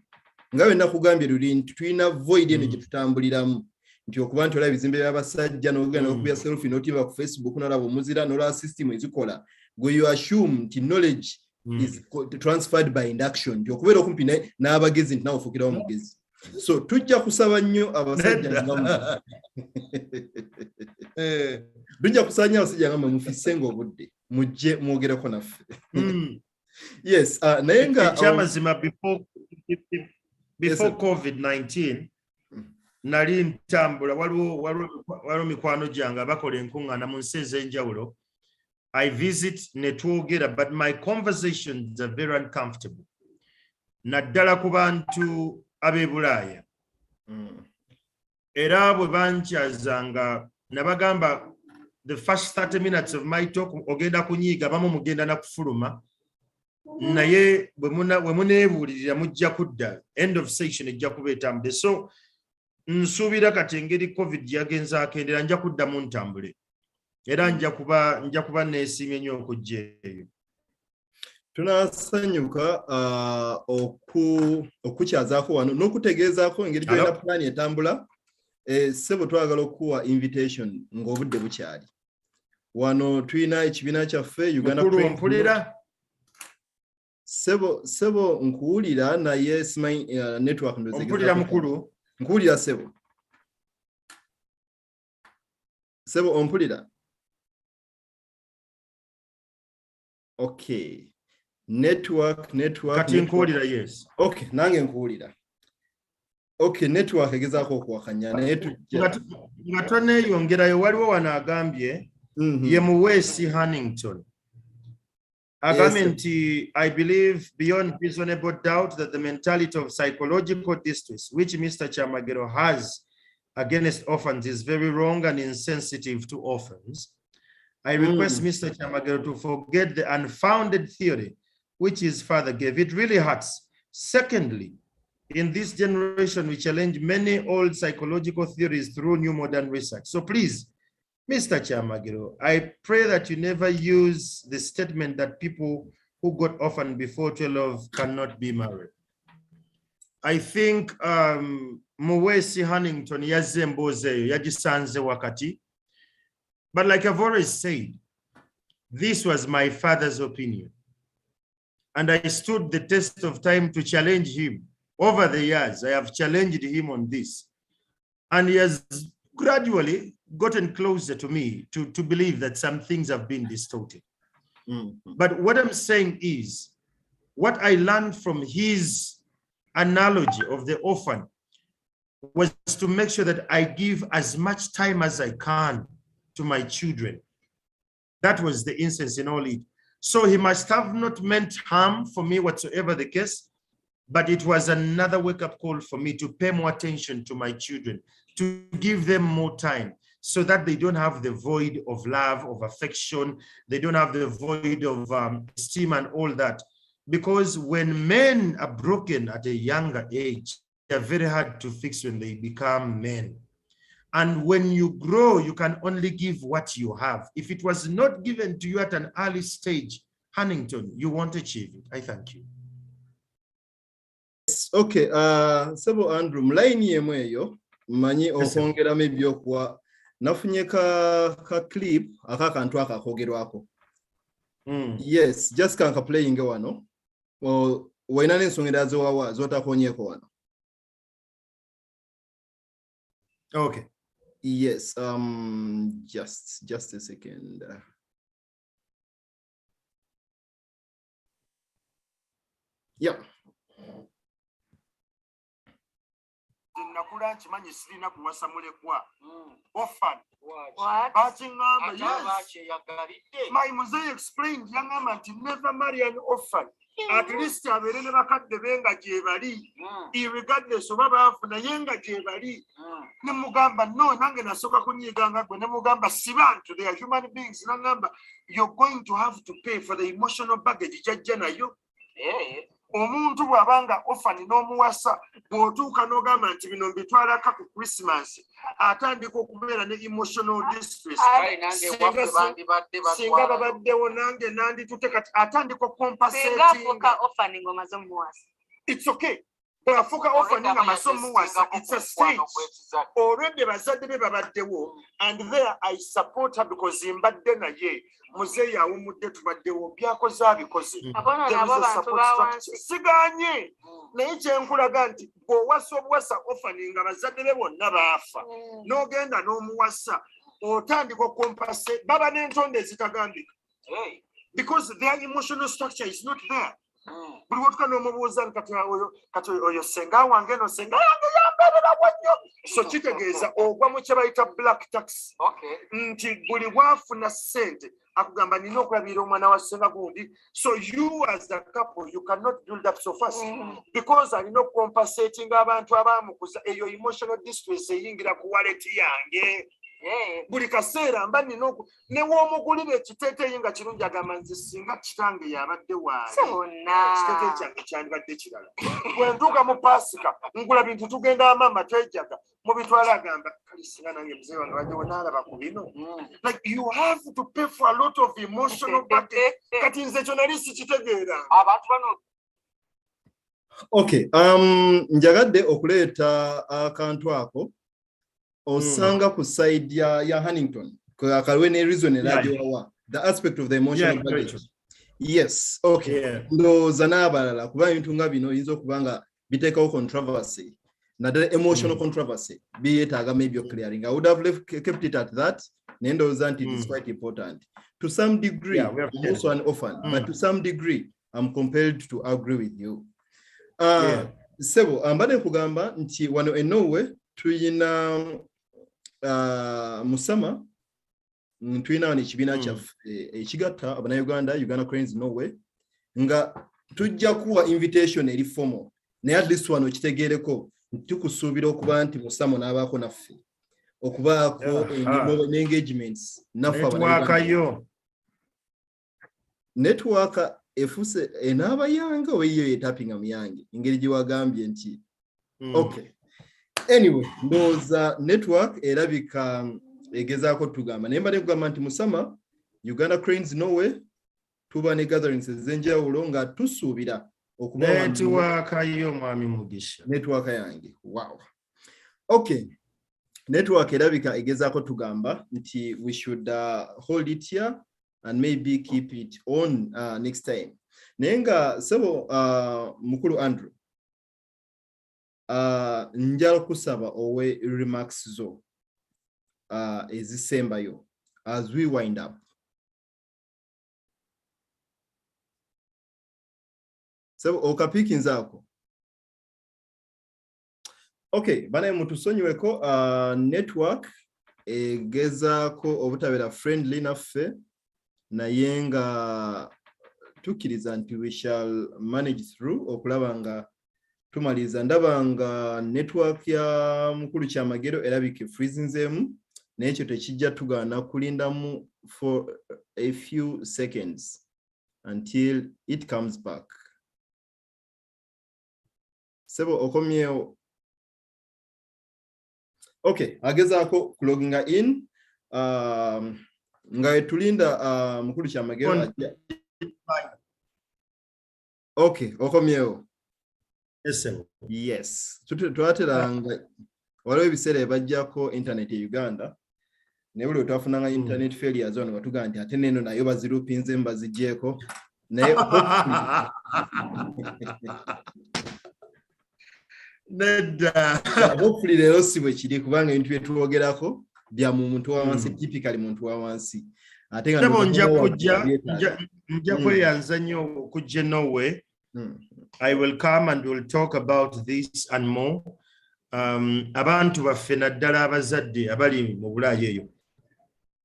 Ngawe nakugambye luli nti tulina void eno gye tutambuliramu. Nti okuba nti olaba ebizimbe by'abasajja n'ogenda okubya selfie n'otiba ku Facebook n'olaba omuzira n'olaba system ezikola. Gwe you assume nti knowledge is transferred by induction. Nti okubeera okumpi n'abagezi nti nawe ofuukirawo mugezi. So tujja kusaba nnyo abasajja nga tujja kusaba abasajja nga mufisse ng'obudde mujje mwogereko naffe. Yes, nayenga chamazima before COVID-19 nali ntambula waliwo mikwano gyange bakola enkuŋŋaana mu nsi ez'enjawulo. I visit ne twogera, but my conversations are very uncomfortable. Naddala ku bantu ab'e Bulaaya. Era bwe bankyazanga nabagamba the first 30 minutes of my talk ogenda kunyiiga bamu mugenda na kufuluma. Naye bwe muneebuulirira mujja kudda end of section ejja kuba etambule. So nsuubira kati engeri COVID yagenze akendera nja kuddamu ntambule era nja kuba neesiimye nnyo okujja eyo. Tunasanyuka okukyazaako wano n'okutegeezaako engeri gyolina pulaani etambula. Sebo twagala okuwa invitation ng'obudde bukyali. Wano tulina ekibiina kyaffe Uganda mpulira. Sebo nkuwulira naye network mpulira mukulu. Nkuwulira Sebo. Sebo ompulira. Okay. Network. Kati nkuwulira, yes. Okay, nange nkuwulira. Okay, network egezaako okuwakanya naye tujja. Nga toneeyongerayo waliwo wano agambye ye Muweesi Hannington. Agambye nti I believe beyond reasonable doubt that the mentality of psychological distress which Mr. Kyamagero has against orphans is very wrong and insensitive to orphans. I request Mr. Kyamagero to forget the unfounded theory which his father gave. It really hurts. Secondly, in this generation, we challenge many old psychological theories through new modern research. So please, Mr. Kyamagero, I pray that you never use the statement that people who got orphaned before 12 cannot be married. I think Muweesi Hannington yazze emboozi eyo yagisanze wakati. But like I've always said, this was my father's opinion. And I stood the test of time to challenge him. Over the years, I have challenged him on this. And he has gradually gotten closer to me to believe that some things have been distorted. But what I'm saying is, what I learned from his analogy of the orphan was to make sure that I give as much time as I can to my children. That was the instance in all it. So he must have not meant harm for me whatsoever the case, but it was another wake-up call for me to pay more attention to my children, to give them more time so that they don't have the void of love, of affection, they don't have the void of esteem and all that. Because when men are broken at a younger age, they're very hard to fix when they become men. And when you grow, you can only give what you have. If it was not given to you at an early stage, Hannington, you won't achieve it. I thank you. Yes, okay. Sebo Andrew, mulaini yemwe eyo, mmanyi okwongera maybe okuwa nafunye ka clip akakantu akakogerwako. Yes, just kanka playing wano. Waina n'ensonga zowawa zotakonyeko wano. Okay. Yes, just a second. Yeah. Nakula chimanyi sirina kuwasa mulekwa. Orphan. What? My Mosaic explained, young man, to never marry an orphan. At least I will never cut the venga jebali, irregardless of Baba Yenga jebali. Namugamba, no, Nangana Soka Kunyiganga, Namugamba Sivan, they are human beings, Nangamba. You're going to have to pay for the emotional baggage, Jajana, you. Omuntu bwabanga orphan n'omuwasa bw'otuuka n'ogamba nti bino mbitwalako ku Christmas atandika okubeera ne emotional distress singa babaddewo nange nanditute kati atandika okukompasetinga it's okay bw'afuuka orphan nga masomuwasa it's a stage already bazadde be babaddewo and there I support her because mbadde naye muzeeyi awumudde tubaddewo byakoze abikoze siganye naye kyenkulaga nti bw'owasa obuwasa orphan nga bazadde be bonna baafa n'ogenda n'omuwasa otandika okukompase baba n'entonde ezitagambika because their emotional structure is not there. Buli wotuka n'omubuuza kati oyo senga wange no senga yange yambeerera wannyo so kitegeeza ogwa mu kye bayita black tax nti buli bwafuna ssente akugamba nina okulabirira omwana wa senga gundi so you as a couple you cannot build up so fast because alina okukompensatinga abantu abaamukuza eyo emotional distress eyingira ku wallet yange buli kaseera mba nina newoomugulira ekiteeteeyi nga kirungi agamba nze singa kitange yabadde wange ekiteeteeyi kyange kyandibadde kirala bwe ntuuka mu pasika ngula bintu tugenda amaama twejaga mubitwala agamba kale singa nange muzeeyi wange baddewo naalaba ku bino like you have to pay for a lot of emotional baggage kati nze ekyo nali sikitegeera abantu bano. Okay, njagadde okuleeta akantu ako osanga ku side ya Hannington akaliwe ne reason erajowa the aspect of the emotional baggage. Yes, okay. Ndowooza n'abalala kuba ebintu nga bino yinza okubanga biteekawo controversy naddala emotional controversy biyetaaga maybe clearing. I would have kept it at that Nendoza nti it is quite important. To some degree, Yeah, we have I'm also an orphan, but to some degree, I'm compelled to agree with you. Sebo, ambade kugamba nti wano enowe tuyina musama tuyina wano ekibiina kyaffe ekigatta Abannayuganda, Uganda Cranes Norway, nga tujja kuwa invitation eri formal naye at least wano kitegeereko tukusuubira okuba nti musamo n'abaako naffe okubaako engagements naffe Abannayuganda. Network efuse enaaba yange oyiyo yetapinga muyange engeri gye wagambye nti okay. Anyway, ndowooza network erabika egezaako tugamba naye mbadde kugamba nti musama Uganda Cranes Norway tuba ne gatherings ez'enjawulo nga tusuubira okuba network yange. Wow. Okay. Network erabika egezaako tugamba nti we should hold it here and maybe keep it on next time. Nenga sebo mukulu Andrew njala kusaba owe remarks zo ezisembayo as we wind up. Sebo okapiki nzako. Okay, bana mutusonyiweko network egezaako obutabera friendly naffe naye nga tukkiriza nti we shall manage through okulaba nga tumaliza. Ndaba nga network ya mukulu Kyamagero erabika freezinzeemu naye ekyo tekijja tugaana kulindamu for a few seconds until it comes back. Sebo okomyewo. Okay, agezaako kuloginga in nga etulinda mukulu Kyamagero ajja. Okay, okomyewo. Yes. Twateranga waliwo ebiseera ebajjako internet e Uganda naye buli twafunanga internet failures ono batuga nti ate neno nayo bazirupinze mbazijjeeko naye hopefully leero si bwe kiri kubanga ebintu bye twogerako bya mu muntu wa wansi, typically muntu wa wansi. Ate nga nja kweyanza nnyo okujja Norway. I will come and we'll talk about this and more. Abantu baffe naddala abazadde abali mu Bulaaya eyo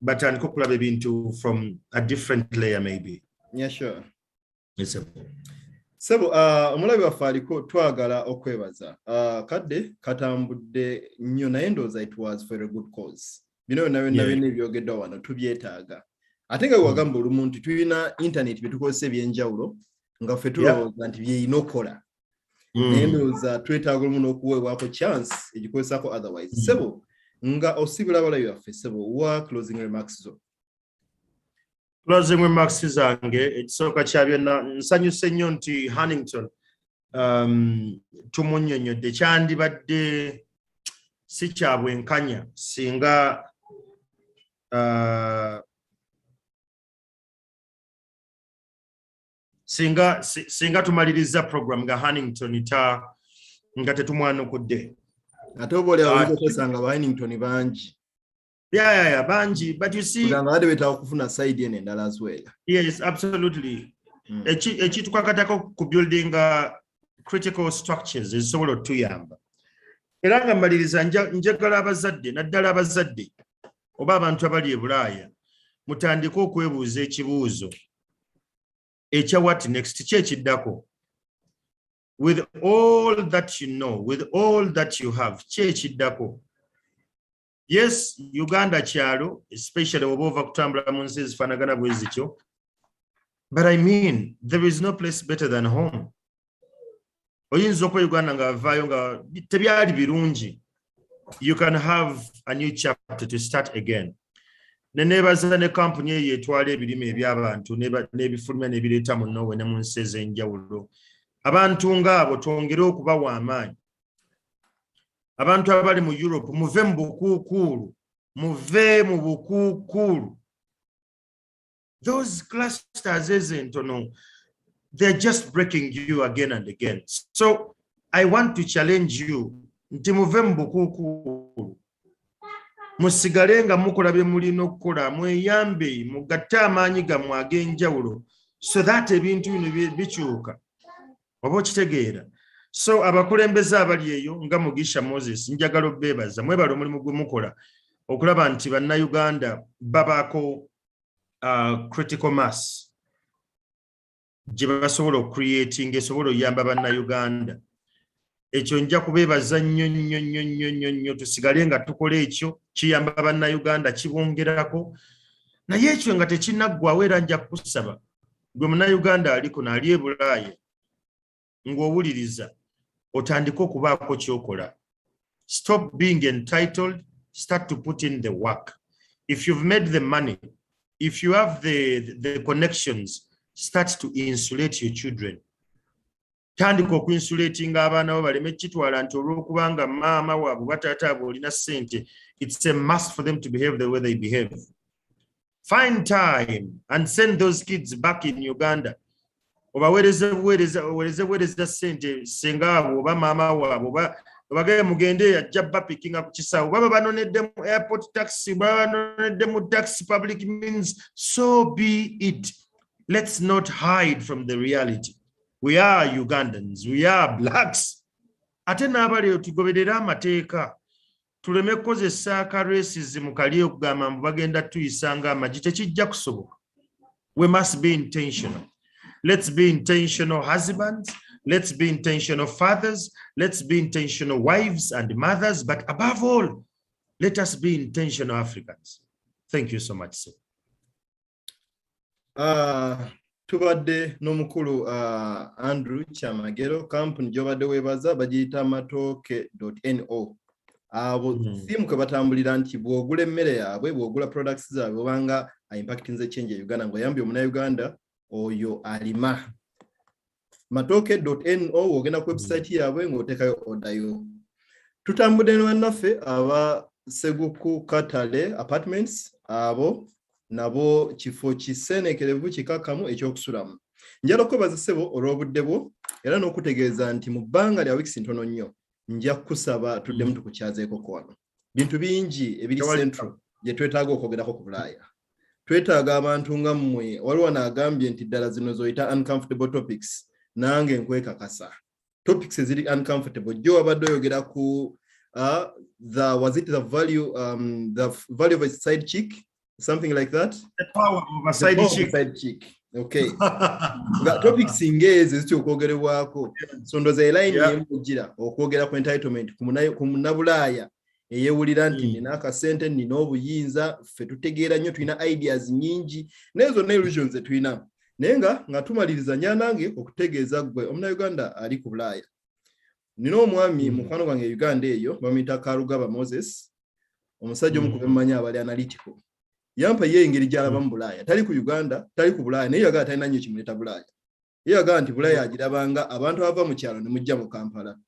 batandika okulaba ebintu from a different layer maybe. Yeah, sure. Yes, Sebo, omulabi waffe aliko twagala okwebaza. Kadde katambudde nnyo naye ndowooza it was for a good cause. Bino byonna ebyogeddwa wano tubyetaaga. Ate nga wagamba olumu nti tulina internet bye tukozesa ebyenjawulo nga ffe tulowooza nti byeyina okola. Naye ndowooza twetaaga olumu n'okuweebwako chance egikozesako otherwise. Sebo, nga osibula abalabi baffe, Sebo, wa closing remarks zo? Closing remarks zange ekisooka kya byonna nsanyuse nnyo nti Huntington tumunnyonnyodde kyandibadde si kya bwenkanya singa tumaliriza program nga Huntington nga tetumwanukudde. Ate oba oli awulizokesanga ba Huntington bangi. Yeah, banji, but you see, as well. Yes, absolutely. Ekitukakatako ku building critical structures ezisobola otuyamba. Era nga mmaliriza njagala abazadde naddala abazadde oba abantu abali e Bulaaya mutandika okwebuuza ekibuuzo ekya what next kye kiddako. With all that you know, with all that you have, kye kiddako. Yes, Uganda kyalo, especially oba kutambula mu nsi ezifaanagana bwe zityo. But I mean, there is no place better than home. Oyinza okwa Uganda nga avaayo nga tebyali birungi. You can have a new chapter to start again. Neneebaza ne kampuni eyo etwala ebirime eby'abantu n'ebifulumya n'ebireeta mu Norway ne mu nsi ez'enjawulo. Abantu ng'abo twongere okubawa amaanyi. Abantu abali mu Europe muve mu bukuukulu. Those clusters entono, they're just breaking you again and again. So I want to challenge you nti muve mu bukuukulu. musigale nga mukola bye mulina okukola, mweyambe, mugatte amaanyi gammwe ag'enjawulo so that ebintu bino bikyuka. Oba okitegeera. So abakulembeze abali eyo nga Mugisha Moses njagala obbeebaza mwebala omulimu gwe mukola okulaba nti bannayuganda babaako critical mass gye basobola okcreating esobola oyamba bannayuganda. Ekyo nja kubeebaza nnyo tusigale nga tukola ekyo kiyamba bannayuganda kibongerako. Naye ekyo nga tekinnaggwawo era nja kukusaba gwe munnayuganda aliko n'ali e Bulaaya ng'owuliriza otandike okubaako ky'okola. Stop being entitled, start to put in the work. If you've made the money, if you have the connections, start to insulate your children. Tandika okuinsulatinga abaana bo baleme kitwala nti olw'okubanga maama waabwe bataata abo olina ssente, it's a must for them to behave the way they behave. Find time and send those kids back in Uganda. Obaweereza ssente senga abo oba maama waabwe obagaye mugende ajja bapikinga ku kisaawe baba banonedde mu airport taxi baba banonedde mu taxi public means, so be it. Let's not hide from the reality. We are Ugandans, we are blacks. Ate n'abali tugoberera amateeka tuleme kukozesa racism kali okugamba mbu bagenda tuyisanga amagi tekijja kusoboka. We must be intentional. Let's be intentional husbands. Let's be intentional fathers. Let's be intentional wives and mothers. But above all, let us be intentional Africans. Thank you so much, sir. Tubadde n'omukulu Andrew Kyamagero, company gy'obadde weebaza bagiyita matooke.no. Abo simu kwe batambulira nti bw'ogula emmere yaabwe, bw'ogula products zaabwe obanga impactinze change e Uganda ng'oyambye omunnayuganda oyo alima. Matooke.no ogenda ku website yaabwe ng'oteekayo odayo. Tutambudde ne bannaffe aba Seguku Katale Apartments, abo nabo kifo kiseenekerevu kikakamu ekyokusulamu. Njala okwebaza ssebo olw'obudde bwo era n'okutegeeza nti mu bbanga lya wiikisi ntono nnyo nja kukusaba tuddemu tukukyazeeko ku wano. Bintu bingi ebiri central gye twetaaga okwogerako ku Bulaaya. Twetaaga abantu nga mmwe, waliwo n'agambye nti ddala zino zoyita uncomfortable topics, nange nkwekakasa. Topics eziri uncomfortable gye wabadde oyogera ku the value of a side chick, something like that. The power of a side chick. Okay. Topics ngeze zityo okwogerebwako. So ndoza line yemugira okwogera ku entitlement ku munnabulaaya eyewulira nti nina akasente nina obuyinza ffe tutegeera nnyo tulina ideas nyingi nezo ne illusions tulina. Naye nga tumaliriza nyanange okutegeeza gwe omunnayuganda ali ku Bulaaya. Nina omwami mukwano gwange Uganda eyo bamuyita Karugaba Moses, omusajja omu ku bemmanyi abali analytical. Yampa ye engeri gy'alaba mu Bulaaya. Tali ku Uganda, tali ku Bulaaya, naye yagala talina nnyo kimuleeta Bulaaya. Ye yagala nti Bulaaya agirabanga abantu abava mu kyalo ne mujja mu Kampala.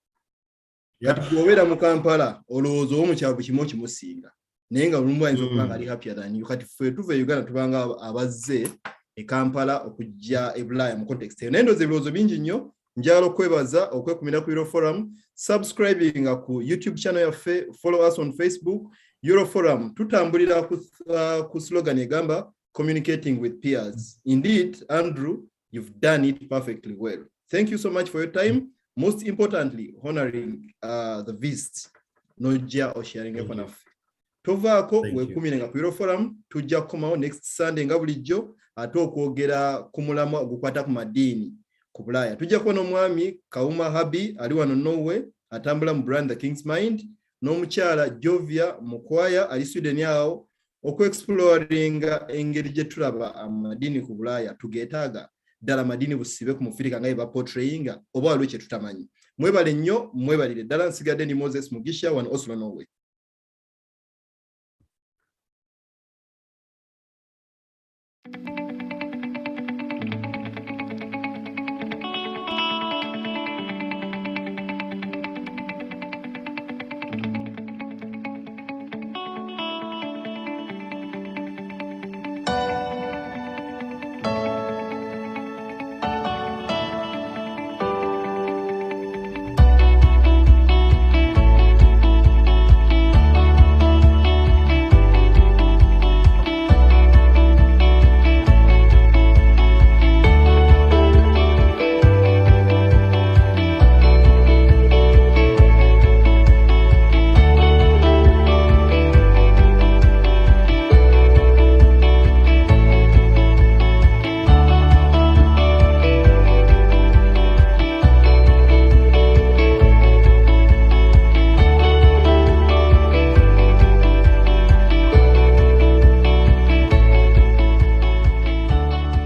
Kati bw'obeera mu Kampala olowooza owo mu kyalo kimu kimusinga. Naye nga olumu ayinza okuba nga ali happier than you. Kati ffe tuva e Uganda tubanga abazze e Kampala okujja e Bulaaya mu context eyo. Naye ndowooza ebirowoozo bingi nnyo. Njagala okwebaza okwekumira ku Euroforum, subscribing ku YouTube channel yaffe, follow us on Facebook. Euroforum tutambulira ku slogan egamba communicating with peers. Indeed, Andrew, you've done it perfectly well. Thank you so much for your time. Most importantly, honoring the visit. Nojja o sharing epo naffe. Tovaako weekumire nga ku Euroforum tujja kukomawo next Sunday nga bulijjo ate okwogera ku mulamwa ogukwata ku madiini ku Bulaaya. Tujja kuba n'omwami Kawuma Habi ali wano Norway atambula mu brand The King's Mind, n'omukyala Jovia Mukwaya ali Sweden awo okweexploringa engeri gye tulaba amadiini ku Bulaaya tugeetaaga ddala amadiini busibe ku mufirika nga baportrayinga oba waliwo kye tutamanyi. Mwebale nnyo, mwebalire ddala. Nsigadde ndi Moses Mugisha wano Oslo Norway.